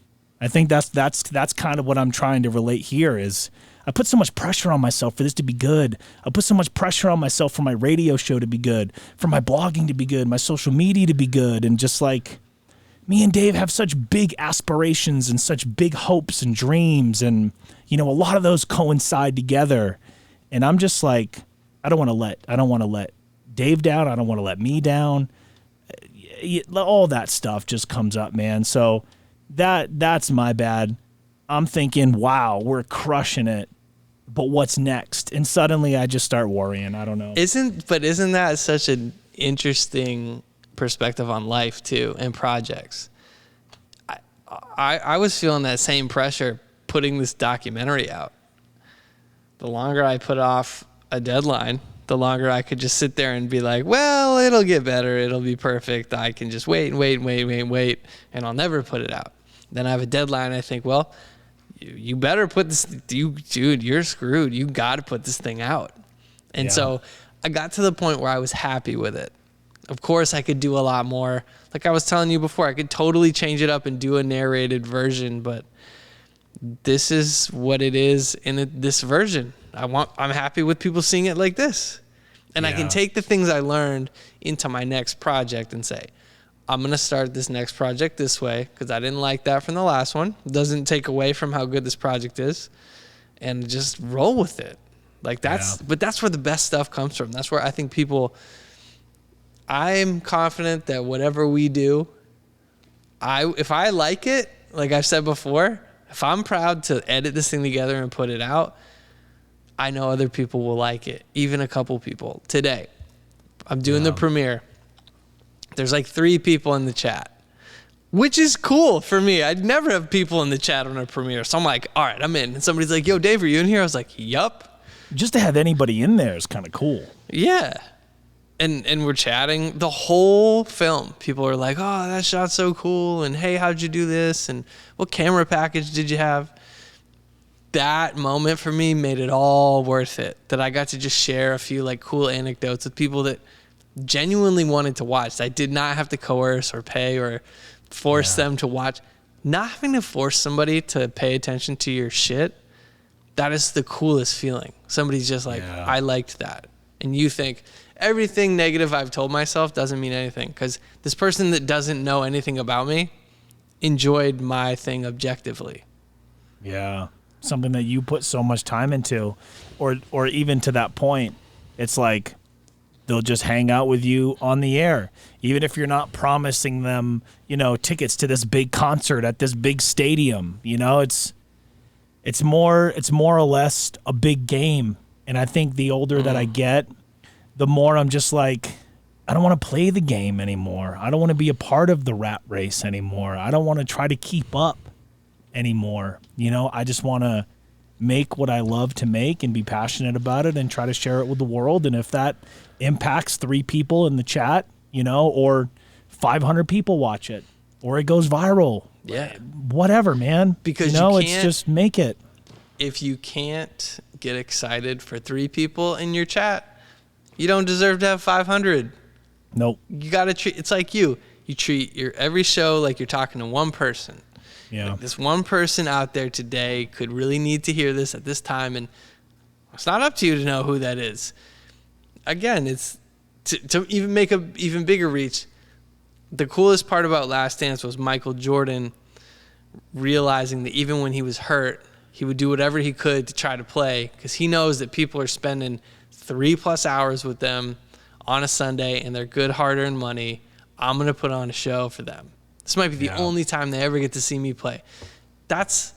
I think that's kind of what I'm trying to relate here is I put so much pressure on myself for this to be good. I put so much pressure on myself for my radio show to be good, for my blogging to be good, my social media to be good. And just like me and Dave have such big aspirations and such big hopes and dreams. And, a lot of those coincide together. And I'm just like, I don't want to let Dave down. I don't want to let me down. All that stuff just comes up, man. So that's my bad. I'm thinking, wow, we're crushing it, but what's next? And suddenly I just start worrying. I don't know. Isn't that such an interesting perspective on life too, and projects? I was feeling that same pressure putting this documentary out. The longer I put off a deadline, the longer I could just sit there and be like, well, it'll get better. It'll be perfect. I can just wait, and I'll never put it out. Then I have a deadline. I think, well, you better put this, dude, you're screwed. You got to put this thing out. And so I got to the point where I was happy with it. Of course, I could do a lot more. Like I was telling you before, I could totally change it up and do a narrated version, but this is what it is in this version. I'm happy with people seeing it like this. And I can take the things I learned into my next project and say, I'm going to start this next project this way because I didn't like that from the last one. It doesn't take away from how good this project is, and just roll with it. Like but that's where the best stuff comes from. That's where I think I'm confident that whatever we do, if I like it, like I've said before, if I'm proud to edit this thing together and put it out, I know other people will like it. Even a couple people. Today, I'm doing the premiere. There's like 3 people in the chat, which is cool for me. I'd never have people in the chat on a premiere. So I'm like, all right, I'm in. And somebody's like, yo, Dave, are you in here? I was like, yup. Just to have anybody in there is kind of cool. Yeah. And we're chatting the whole film. People are like, oh, that shot's so cool. And hey, how'd you do this? And what camera package did you have? That moment for me made it all worth it. That I got to just share a few like cool anecdotes with people that genuinely wanted to watch. I did not have to coerce or pay or force them to watch. Not having to force somebody to pay attention to your shit, that is the coolest feeling. Somebody's just like, I liked that. And you think, everything negative I've told myself doesn't mean anything because this person that doesn't know anything about me enjoyed my thing objectively. Yeah. Something that you put so much time into, or even to that point, it's like they'll just hang out with you on the air. Even if you're not promising them, tickets to this big concert at this big stadium, it's more or less a big game. And I think the older that I get, the more I'm just like, I don't want to play the game anymore. I don't want to be a part of the rat race anymore. I don't want to try to keep up anymore. I just want to make what I love to make and be passionate about it and try to share it with the world. And if that impacts 3 people in the chat, or 500 people watch it, or it goes viral, whatever, man. Because it's just make it. If you can't get excited for 3 people in your chat, you don't deserve to have 500. Nope. You got to treat, it's like you treat your every show like you're talking to one person. Yeah. Like this one person out there today could really need to hear this at this time, and it's not up to you to know who that is. Again, it's to even make a even bigger reach. The coolest part about Last Dance was Michael Jordan realizing that even when he was hurt, he would do whatever he could to try to play because he knows that people are spending 3+ hours with them on a Sunday and they're good hard-earned money. I'm going to put on a show for them. This might be the only time they ever get to see me play. That's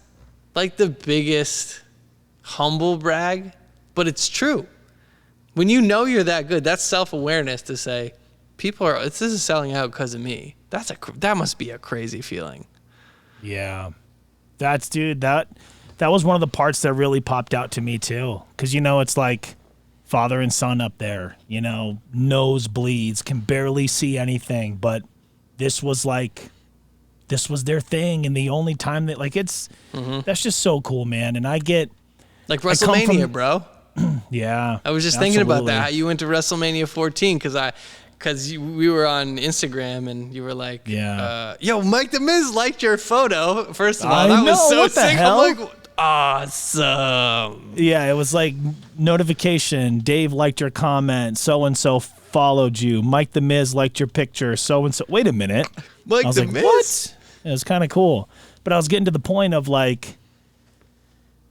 like the biggest humble brag, but it's true. When you know you're that good, that's self-awareness to say, this is selling out because of me. That must be a crazy feeling. Yeah. That was one of the parts that really popped out to me too. Because, it's like father and son up there, nosebleeds, can barely see anything. But this was their thing. And the only time that, that's just so cool, man. And I get. Like WrestleMania, bro. Yeah. I was just thinking about that. How you went to WrestleMania 14 because because we were on Instagram and you were like, Yeah. yo, Mike the Miz liked your photo. First of all, I that was know, so what the sick. hell? I'm like, awesome. Yeah, it was like notification. Dave liked your comment. So and so followed you. Mike the Miz liked your picture. So and so. Wait a minute. Mike I was the like, Miz? what? It was kind of cool. But I was getting to the point of like,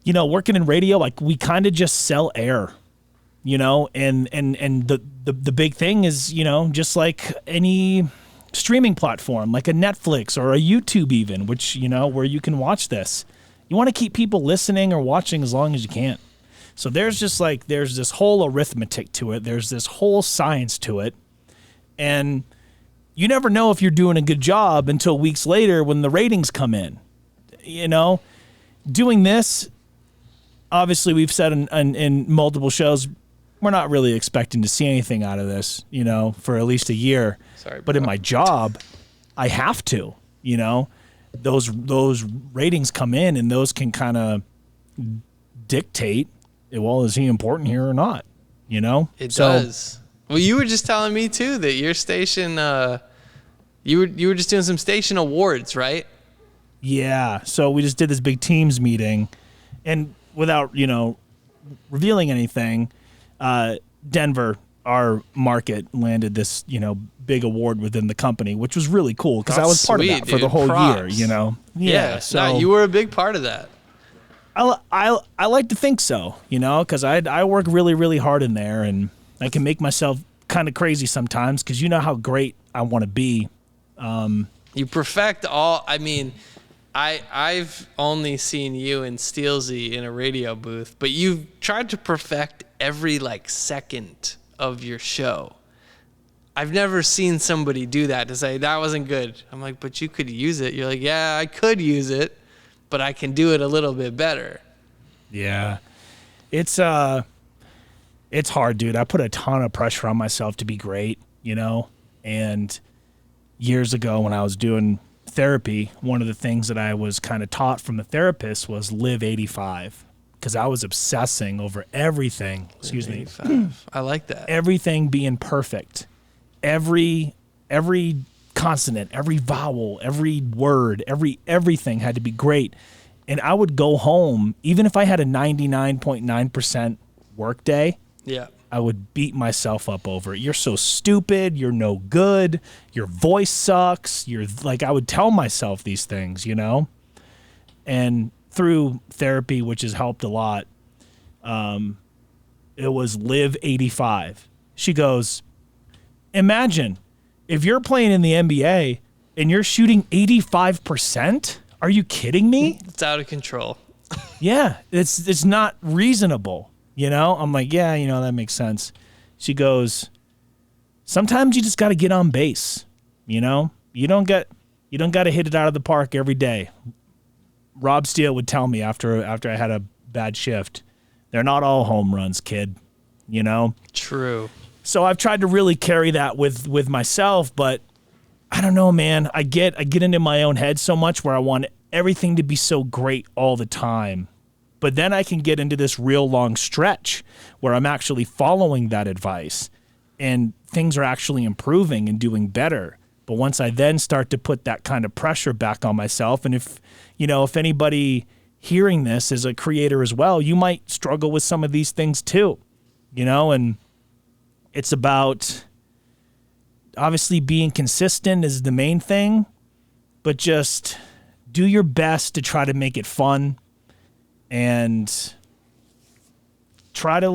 you know, working in radio, like we kind of just sell air, you know, and the big thing is, you know, just like any streaming platform, like a Netflix or a YouTube even, which, you know, where you can watch this. You want to keep people listening or watching as long as you can. So there's just like, there's this whole arithmetic to it. There's this whole science to it. And you never know if you're doing a good job until weeks later when the ratings come in. You know, doing this, obviously we've said in multiple shows, we're not really expecting to see anything out of this, you know, for at least a year. Sorry, but in bro. my job, I have to, you know, those ratings come in and those can kind of dictate, well, is he important here or not? You know? It does. Well, you were just telling me too that your station, you were just doing some station awards, right? Yeah. So we just did this big teams meeting, and without, you know, revealing anything, Denver, our market, landed this, you know, big award within the company, which was really cool because I was part of that for the whole year, you know? Yeah. So No, you were a big part of that. I like to think so, you know, because I work really, really hard in there, and I can make myself kind of crazy sometimes because you know how great I want to be. You perfect all. I mean, I've only seen you and Steelsy in a radio booth, but you've tried to perfect every like second of your show. I've never seen somebody do that, to say that wasn't good. I'm like, but you could use it. You're like, yeah, I could use it, but I can do it a little bit better. Yeah. It's hard, dude. I put a ton of pressure on myself to be great, you know? And years ago when I was doing therapy, one of the things that I was kind of taught from the therapist was live 85, because I was obsessing over everything. Excuse me. I like that. Everything being perfect. Every consonant, every vowel, every word, everything had to be great. And I would go home, even if I had a 99.9% work day, Yeah. I would beat myself up over it. You're so stupid. You're no good. Your voice sucks. You're like, I would tell myself these things, you know? And through therapy, which has helped a lot, it was live 85. She goes, imagine if you're playing in the NBA and you're shooting 85%. Are you kidding me? It's out of control. Yeah, it's not reasonable. You know, I'm like, yeah, you know, that makes sense. She goes, sometimes you just got to get on base. You know, you don't got to hit it out of the park every day. Rob Steele would tell me after I had a bad shift, they're not all home runs, kid. You know? True. So I've tried to really carry that with myself, but I don't know, man. I get into my own head so much where I want everything to be so great all the time. But then I can get into this real long stretch where I'm actually following that advice and things are actually improving and doing better. But once I then start to put that kind of pressure back on myself, and if anybody hearing this is a creator as well, you might struggle with some of these things too, you know, and it's about obviously being consistent is the main thing, but just do your best to try to make it fun. And try to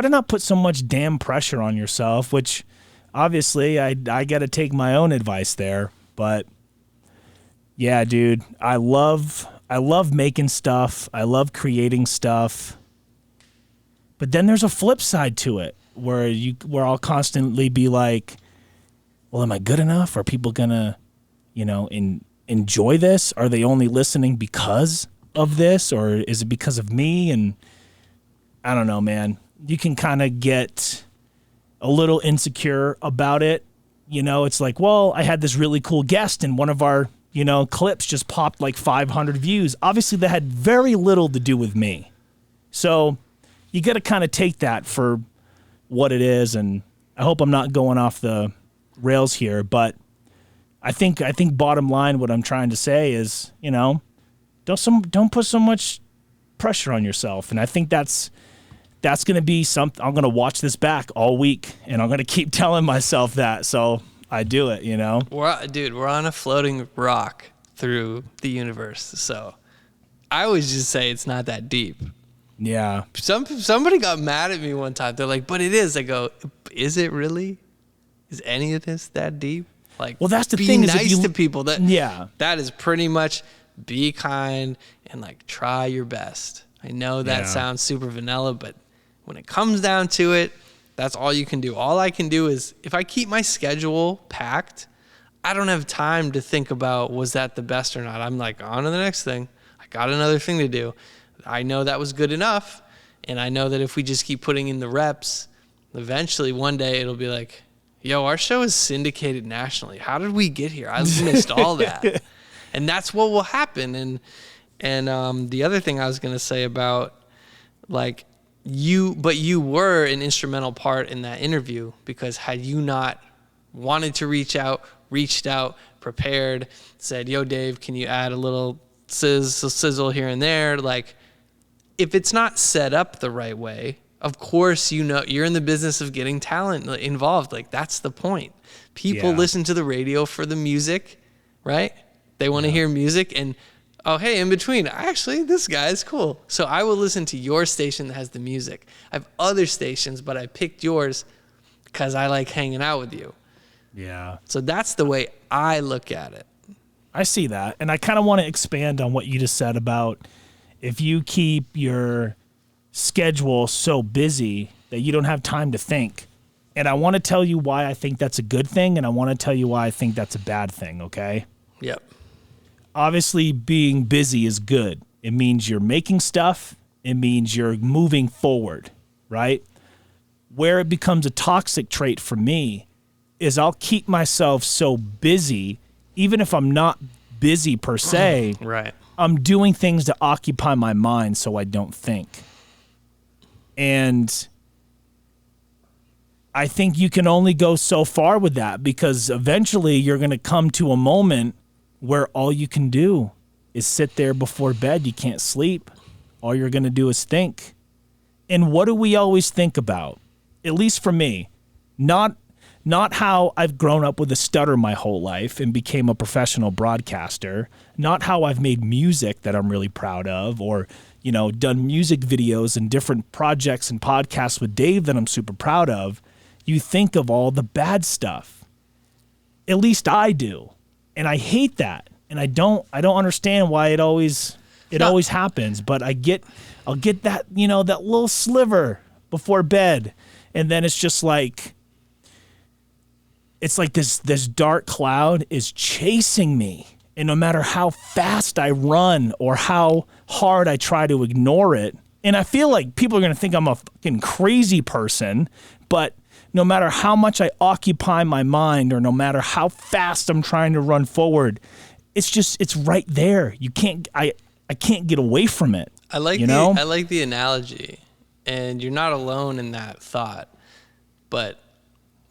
not put so much damn pressure on yourself, which obviously I got to take my own advice there. But yeah, dude, I love making stuff. I love creating stuff. But then there's a flip side to it where I'll constantly be like, well, am I good enough? Are people gonna, enjoy this? Are they only listening because of this, or is it because of me? And I don't know, man. You can kind of get a little insecure about it. You know, it's like, well, I had this really cool guest and one of our, clips just popped like 500 views. Obviously, that had very little to do with me. So you got to kind of take that for what it is. And I hope I'm not going off the rails here, but I think bottom line, what I'm trying to say is, don't put so much pressure on yourself. And I think that's going to be something. I'm going to watch this back all week, and I'm going to keep telling myself that. So I do it, We're on a floating rock through the universe. So I always just say it's not that deep. Yeah. Somebody got mad at me one time. They're like, but it is. I go, is it really? Is any of this that deep? Like, well, that's the be thing. Nice is to people. Yeah. That is pretty much be kind and like try your best. I know that sounds super vanilla, but when it comes down to it, that's all you can do. All I can do is if I keep my schedule packed, I don't have time to think about was that the best or not. I'm like on to the next thing. I got another thing to do. I know that was good enough, and I know that if we just keep putting in the reps, eventually one day it'll be like, yo, our show is syndicated nationally. How did we get here? I missed all that. And that's what will happen. And the other thing I was going to say about like you were an instrumental part in that interview, because had you not wanted to reached out, prepared, said, yo, Dave, can you add a little sizzle here and there? Like, if it's not set up the right way, of course, you're in the business of getting talent involved. Like, that's the point. People listen to the radio for the music, right? They want to hear music, and oh, hey, in between, actually, this guy is cool. So I will listen to your station that has the music. I have other stations, but I picked yours because I like hanging out with you. Yeah. So that's the way I look at it. I see that. And I kind of want to expand on what you just said about if you keep your schedule so busy that you don't have time to think. And I want to tell you why I think that's a good thing, and I want to tell you why I think that's a bad thing, okay? Yep. Obviously, being busy is good. It means you're making stuff. It means you're moving forward, right? Where it becomes a toxic trait for me is I'll keep myself so busy, even if I'm not busy per se. Right. I'm doing things to occupy my mind so I don't think. And I think you can only go so far with that, because eventually you're going to come to a moment where all you can do is sit there before bed. You can't sleep. All you're going to do is think. And what do we always think about? At least for me, not how I've grown up with a stutter my whole life and became a professional broadcaster, not how I've made music that I'm really proud of, or, done music videos and different projects and podcasts with Dave that I'm super proud of. You think of all the bad stuff. At least I do. And I hate that. And I don't understand why it always happens, but I'll get that, that little sliver before bed. And then it's just like, it's like this dark cloud is chasing me. And no matter how fast I run or how hard I try to ignore it, and I feel like people are going to think I'm a fucking crazy person, but no matter how much I occupy my mind or no matter how fast I'm trying to run forward, it's right there. I can't get away from it. I like the analogy, and you're not alone in that thought. But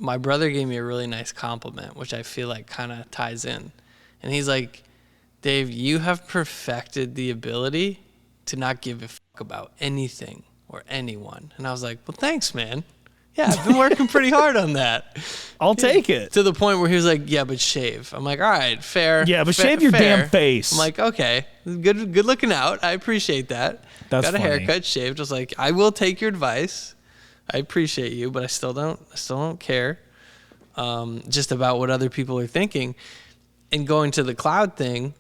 my brother gave me a really nice compliment, which I feel like kind of ties in. And he's like, Dave, you have perfected the ability to not give a fuck about anything or anyone. And I was like, well, thanks, man. Yeah, I've been working pretty hard on that. I'll take it. To the point where he was like, yeah, but shave. I'm like, all right, fair. Yeah, but shave your damn face. I'm like, okay, good looking out. I appreciate that. That's Got a funny. haircut, shaved. I was like, I will take your advice. I appreciate you, but I still don't care just about what other people are thinking. And going to the cloud thing,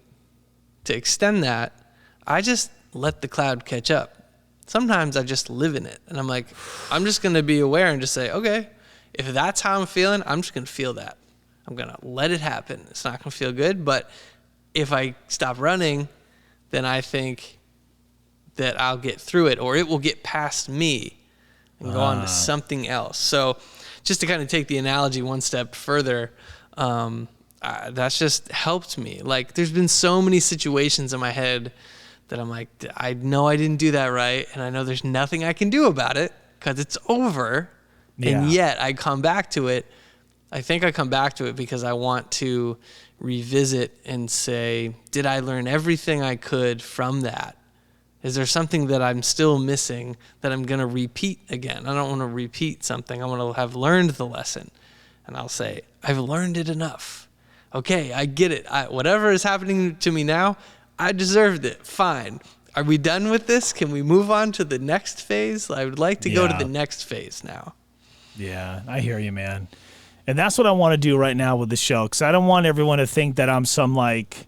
to extend that, I just let the cloud catch up. Sometimes I just live in it. And I'm like, I'm just going to be aware and just say, okay, if that's how I'm feeling, I'm just going to feel that. I'm going to let it happen. It's not going to feel good. But if I stop running, then I think that I'll get through it, or it will get past me and go on to something else. So just to kind of take the analogy one step further, that's just helped me. Like, there's been so many situations in my head that I'm like, I know I didn't do that right, and I know there's nothing I can do about it because it's over, And Yeah. yet I come back to it. I think I come back to it because I want to revisit and say, did I learn everything I could from that? Is there something that I'm still missing that I'm going to repeat again? I don't want to repeat something. I want to have learned the lesson. And I'll say, I've learned it enough. Okay, I get it. Whatever is happening to me now, I deserved it. Fine. Are we done with this? Can we move on to the next phase? I would like to go to the next phase now. Yeah, I hear you, man. And that's what I want to do right now with the show, because I don't want everyone to think that I'm some, like,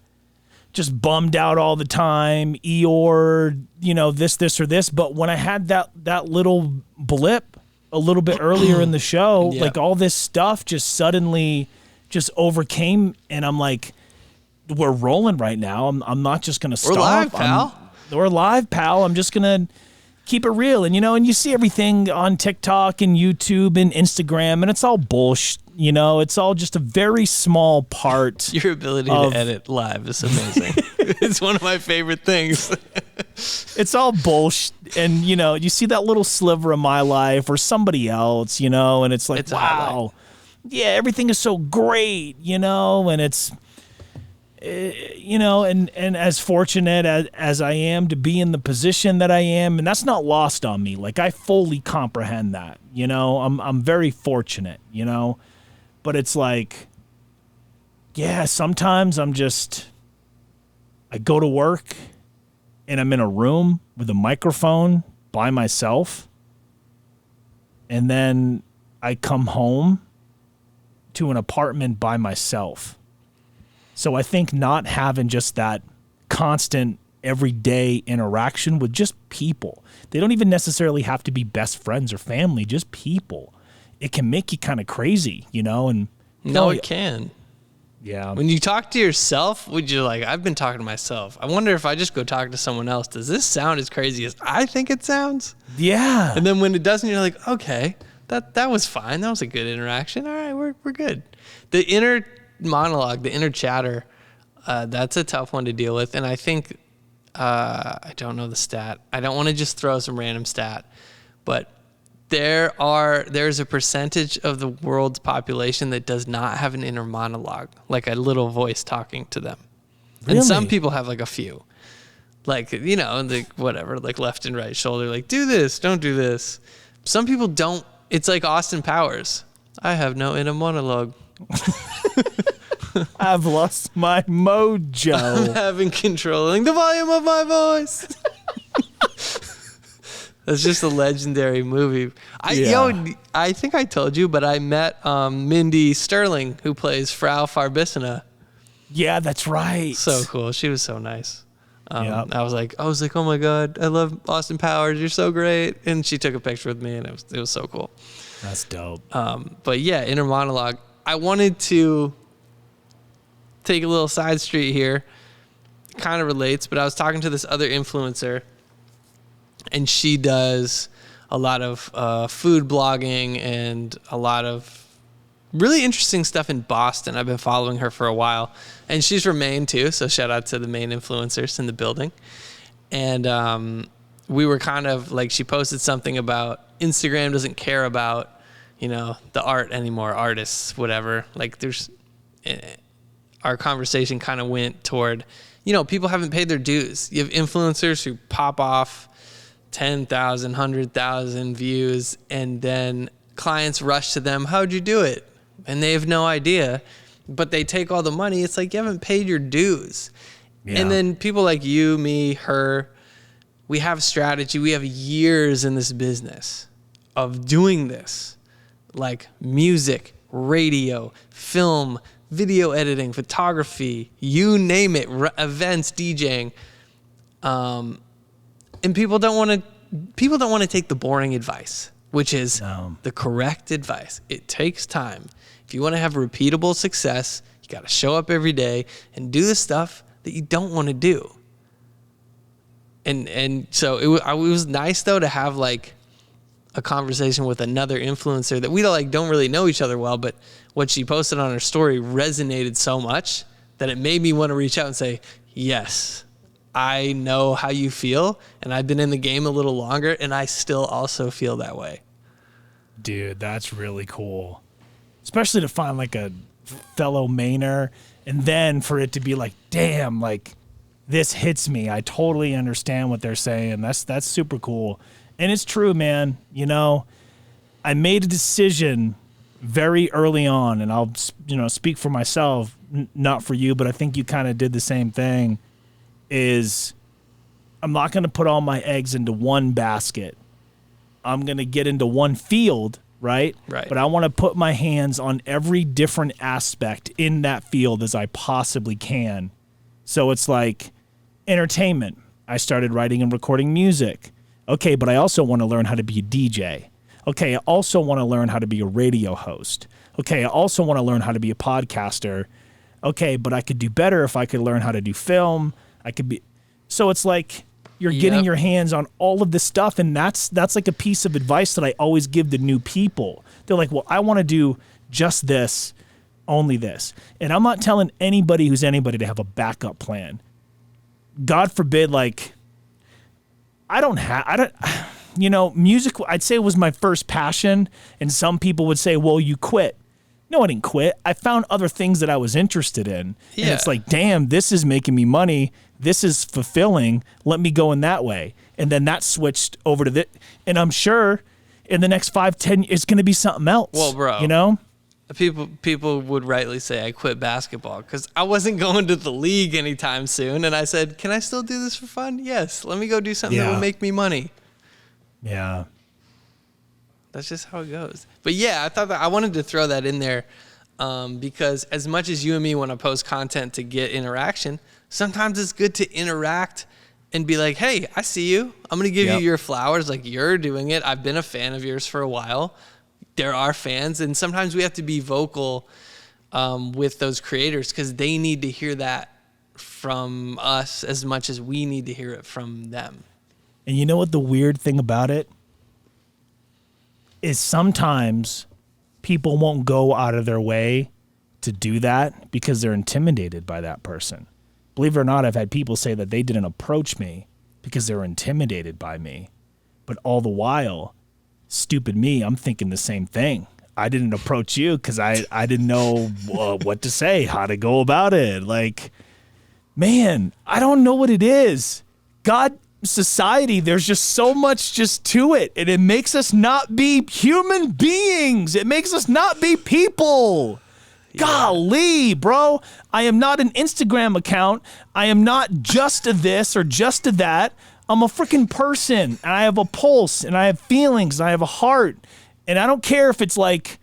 just bummed out all the time, Eeyore, this, or this. But when I had that little blip a little bit earlier in the show, like, all this stuff just suddenly just overcame, and I'm like, we're rolling right now. I'm not just going to stop. We're live, pal. We're live, pal. I'm just going to keep it real. And, and you see everything on TikTok and YouTube and Instagram, and it's all bullshit. It's all just a very small part. Your ability to edit live is amazing. It's one of my favorite things. It's all bullshit. And, you see that little sliver of my life or somebody else, and it's like, wow. Yeah, everything is so great, and it's, and as fortunate as I am to be in the position that I am, and that's not lost on me. Like, I fully comprehend that, I'm very fortunate, but it's like, yeah, sometimes I go to work and I'm in a room with a microphone by myself, and then I come home to an apartment by myself. So I think not having just that constant everyday interaction with just people, they don't even necessarily have to be best friends or family, just people. It can make you kind of crazy, and no, it can. Yeah. When you talk to yourself, would you I've been talking to myself. I wonder if I just go talk to someone else, does this sound as crazy as I think it sounds? Yeah. And then when it doesn't, you're like, okay, that was fine. That was a good interaction. All right, we're good. The inner monologue, the inner chatter, that's a tough one to deal with. And I think, I don't know the stat. I don't want to just throw some random stat, but there's a percentage of the world's population that does not have an inner monologue, like a little voice talking to them. Really? And some people have a few, whatever, left and right shoulder, do this, don't do this. Some people don't. It's like Austin Powers. I have no inner monologue. I've lost my mojo. I'm having controlling the volume of my voice. That's just a legendary movie. I think I told you, but I met Mindy Sterling, who plays Frau Farbissina. Yeah, that's right. So cool. She was so nice. Yep. I was like, oh my God, I love Austin Powers. You're so great. And she took a picture with me, and it was so cool. That's dope. But yeah, inner monologue. I wanted to take a little side street here. Kind of relates, but I was talking to this other influencer, and she does a lot of food blogging and a lot of really interesting stuff in Boston. I've been following her for a while, and she's from Maine too. So shout out to the Maine influencers in the building. And we were kind of she posted something about Instagram doesn't care about, the art anymore, artists, whatever. Our conversation kind of went toward, people haven't paid their dues. You have influencers who pop off 10,000, 100,000 views, and then clients rush to them. How'd you do it? And they have no idea, but they take all the money. It's like, you haven't paid your dues. Yeah. And then people like you, me, her, we have strategy. We have years in this business of doing this, like music, radio, film, video editing, photography, you name it, events, DJing. And people don't want to take the boring advice, which is the correct advice. It takes time. If you want to have repeatable success, you got to show up every day and do the stuff that you don't want to do. And so it was nice though to have a conversation with another influencer that we don't really know each other well, but what she posted on her story resonated so much that it made me want to reach out and say, yes, I know how you feel, and I've been in the game a little longer, and I still also feel that way. Dude, that's really cool. Especially to find like a fellow Mainer, and then for it to be like, damn, like this hits me. I totally understand what they're saying. That's super cool. And it's true, man. You know, I made a decision very early on, and I'll, speak for myself, not for you, but I think you kind of did the same thing, is I'm not going to put all my eggs into one basket. I'm going to get into one field, right? Right. But I want to put my hands on every different aspect in that field as I possibly can. So it's like entertainment. I started writing and recording music. Okay, but I also want to learn how to be a DJ. Okay, I also want to learn how to be a radio host. Okay, I also want to learn how to be a podcaster. Okay, but I could do better if I could learn how to do film. So it's like you're getting your hands on all of this stuff, and that's like a piece of advice that I always give to new people. They're like, well, I want to do just this, only this. And I'm not telling anybody who's anybody to have a backup plan. God forbid, like, music, I'd say, was my first passion, and some people would say, well, you quit. No, I didn't quit. I found other things that I was interested in. Yeah. And it's like, damn, this is making me money. This is fulfilling. Let me go in that way. And then that switched over to this. And I'm sure in the next 5-10 it's going to be something else. Well, bro, you know? People would rightly say I quit basketball because I wasn't going to the league anytime soon. And I said, can I still do this for fun? Yes. Let me go do something that will make me money. Yeah. That's just how it goes. But yeah, I thought that I wanted to throw that in there because as much as you and me want to post content to get interaction, sometimes it's good to interact and be like, hey, I see you. I'm going to give you your flowers. Like, you're doing it. I've been a fan of yours for a while. There are fans. And sometimes we have to be vocal with those creators because they need to hear that from us as much as we need to hear it from them. And you know what the weird thing about it is? Sometimes people won't go out of their way to do that because they're intimidated by that person. Believe it or not, I've had people say that they didn't approach me because they were intimidated by me. But all the while, stupid me, I'm thinking the same thing. I didn't approach you because I didn't know what to say, how to go about it. Like, man, I don't know what it is. God, society, there's just so much just to it, and it makes us not be human beings. It makes us not be people. Golly, bro. I am not an Instagram account. I am not just a this or just a that. I'm a freaking person, and I have a pulse, and I have feelings, and I have a heart. And I don't care if it's like,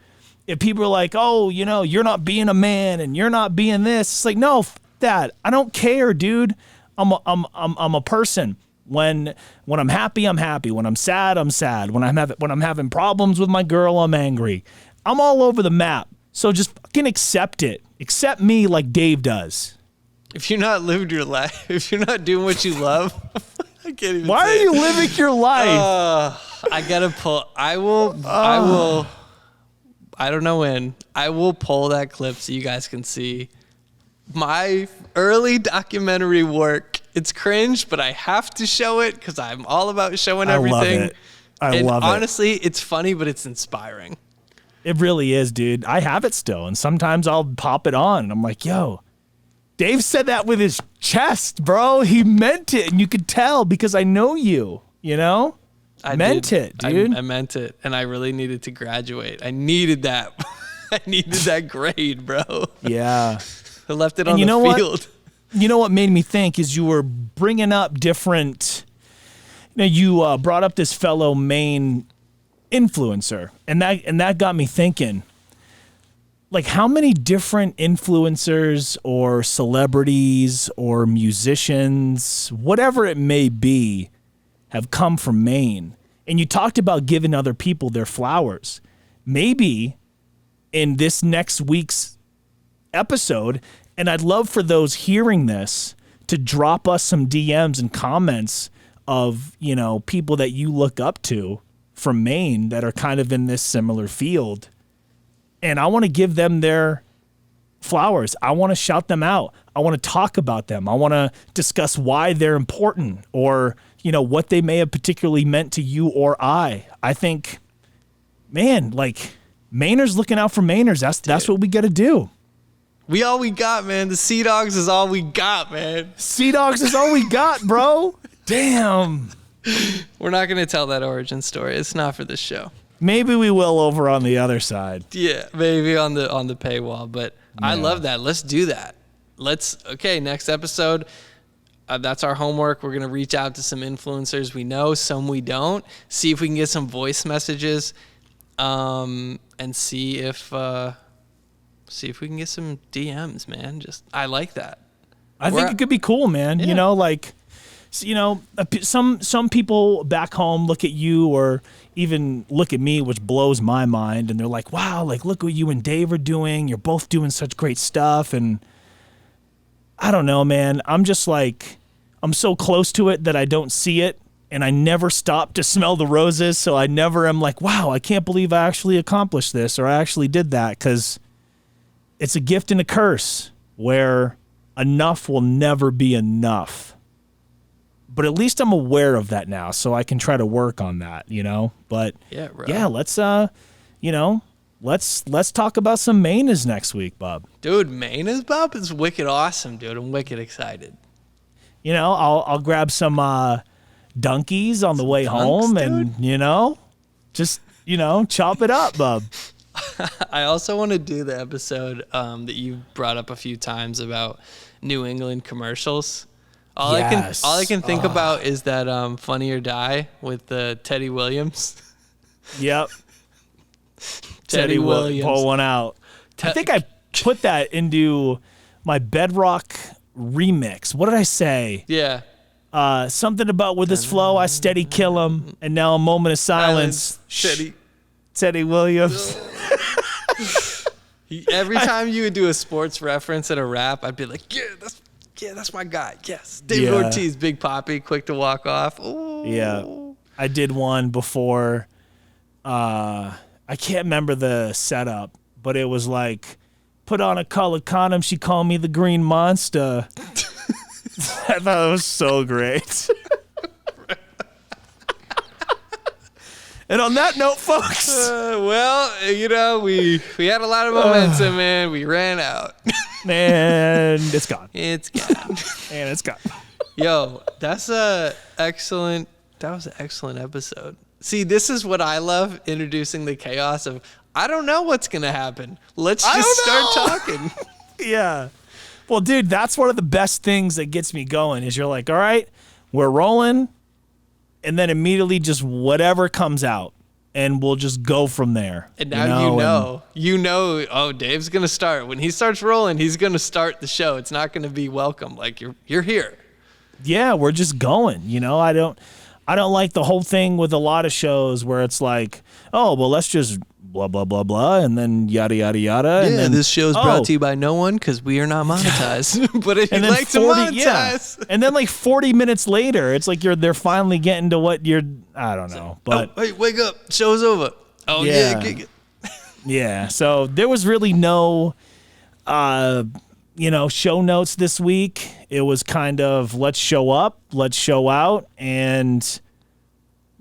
if people are like, oh, you're not being a man and you're not being this. It's like, no, that. I don't care, dude. I'm a person. When I'm happy, I'm happy. When I'm sad, I'm sad. When I'm having problems with my girl, I'm angry. I'm all over the map. So just fucking accept it. Accept me like Dave does. If you're not living your life, if you're not doing what you love, I can't even. Why are you living your life? I gotta pull. I will. I don't know when. I will pull that clip so you guys can see my early documentary work. It's cringe, but I have to show it because I'm all about showing everything. I love it. Honestly, it's funny, but it's inspiring. It really is, dude. I have it still, and sometimes I'll pop it on, and I'm like, yo, Dave said that with his chest, bro. He meant it, and you could tell because I know you, I meant it, dude. I meant it, and I really needed to graduate. I needed that. I needed that grade, bro. Yeah. I left it on the field. You know what made me think is you were bringing up different, you brought up this fellow Maine influencer, and that got me thinking, like, how many different influencers or celebrities or musicians, whatever it may be, have come from Maine? And you talked about giving other people their flowers. Maybe in this next week's episode, and I'd love for those hearing this to drop us some DMs and comments of, people that you look up to from Maine that are kind of in this similar field. And I want to give them their flowers. I want to shout them out. I want to talk about them. I want to discuss why they're important, or, what they may have particularly meant to you or I. I think man, like Mainer's looking out for Mainers. That's what we got to do. We all we got, man. The Sea Dogs is all we got, man. Sea Dogs is all we got, bro. Damn. We're not going to tell that origin story. It's not for this show. Maybe we will over on the other side. Yeah, maybe on the paywall. But I love that. Let's do that. Next episode. That's our homework. We're going to reach out to some influencers we know, some we don't. See if we can get some voice messages, and see if we can get some DMs, man. I like that. I think it could be cool, man. Yeah. You know, like, you know, some people back home look at you or even look at me, which blows my mind, and they're like, wow, like, look what you and Dave are doing. You're both doing such great stuff. And I don't know, man. I'm just like, I'm so close to it that I don't see it, and I never stop to smell the roses, so I never am like, wow, I can't believe I actually accomplished this or I actually did that, because it's a gift and a curse where enough will never be enough. But at least I'm aware of that now, so I can try to work on that, you know? But yeah, bro. Yeah, let's talk about some Mainers next week, Bub. Dude, Mainers, Bub, is wicked awesome, dude. I'm wicked excited. You know, I'll grab some donkeys on the way home, and just chop it up, Bub. I also want to do the episode that you brought up a few times about New England commercials. All I can think about is that Funny or Die with Teddy Williams. Yep. Teddy Williams. Pull one out. I think I put that into my Bedrock remix. What did I say? Yeah. Something about with this flow, I steady kill him, and now a moment of silence. Teddy Williams. Every time you would do a sports reference at a rap, I'd be like, that's my guy. Yes. David Ortiz, Big Papi, quick to walk off. Ooh. Yeah. I did one before. I can't remember the setup, but it was like, put on a colored condom, she called me the Green Monster. I thought it was so great. And on that note, folks. We had a lot of momentum, man. We ran out. Man, it's gone. It's gone. And it's gone. Yo, that was an excellent episode. See, this is what I love, introducing the chaos of, I don't know what's going to happen. Let's just start talking. Yeah. Well, dude, that's one of the best things that gets me going is you're like, all right, we're rolling, and then immediately just whatever comes out, and we'll just go from there. And now you know, oh, Dave's going to start. When he starts rolling, he's going to start the show. It's not going to be welcome. Like, you're here. Yeah, we're just going. I don't like the whole thing with a lot of shows where it's like, oh, well, let's just blah, blah, blah, blah, and then yada, yada, yada. Yeah, and then, this show's brought to you by no one because we are not monetized. But if you'd like to monetize. Yeah. And then like 40 minutes later, it's like they're finally getting to what I don't know. But hey, wake up. Show's over. Oh, yeah. Gig it. Yeah. So there was really no, show notes this week. It was kind of let's show up, let's show out. And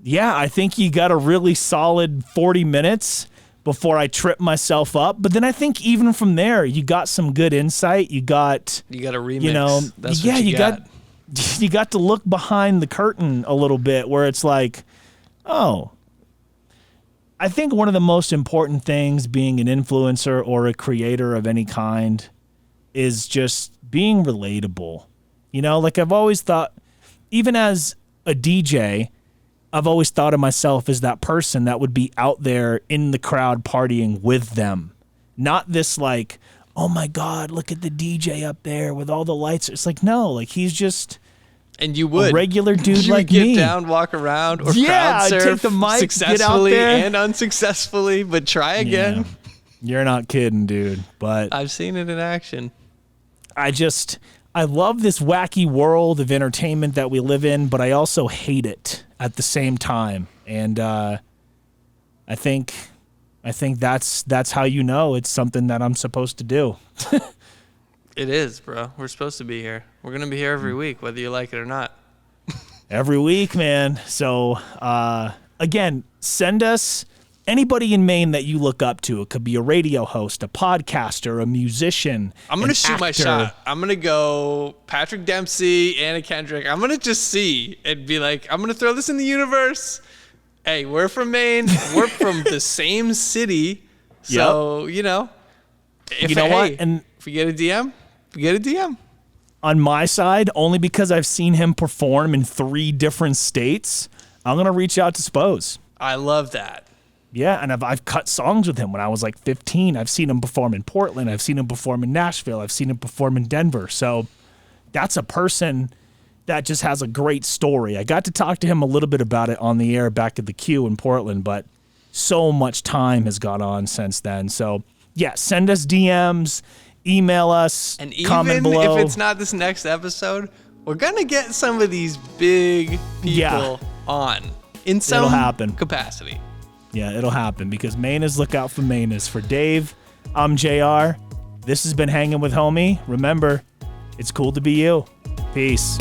yeah, I think you got a really solid 40 minutes before I trip myself up. But then I think even from there, you got some good insight. You got a remix. That's what you got to look behind the curtain a little bit where it's like, oh, I think one of the most important things being an influencer or a creator of any kind is just being relatable. Like I've always thought, even as a DJ, I've always thought of myself as that person that would be out there in the crowd partying with them. Not this like, oh my God, look at the DJ up there with all the lights. It's like, no, like he's just and you would a regular dude you like would get me. Down, walk around, or crowd surf take the mic, successfully get out there. And unsuccessfully, but try again. Yeah. You're not kidding, dude. But I've seen it in action. I love this wacky world of entertainment that we live in, but I also hate it at the same time. And I think that's how it's something that I'm supposed to do. It is, bro. We're supposed to be here. We're going to be here every week, whether you like it or not. Every week, man. So, again, send us anybody in Maine that you look up to. It could be a radio host, a podcaster, a musician. I'm going to shoot my shot. I'm going to go Patrick Dempsey, Anna Kendrick. I'm going to just see and be like, I'm going to throw this in the universe. Hey, we're from Maine. We're from the same city. So, you know. What? And if we get a DM, we get a DM. On my side, only because I've seen him perform in 3 different states, I'm going to reach out to Spose. I love that. Yeah, and I've cut songs with him when I was like 15. I've seen him perform in Portland. I've seen him perform in Nashville. I've seen him perform in Denver. So that's a person that just has a great story. I got to talk to him a little bit about it on the air back at the Q in Portland, but so much time has gone on since then. So, yeah, send us DMs, email us, and comment below. Even if it's not this next episode, we're going to get some of these big people on in some capacity. Yeah, it'll happen because Mainers look out for Mainers. For Dave, I'm JR. This has been Hanging with Homie. Remember, it's cool to be you. Peace.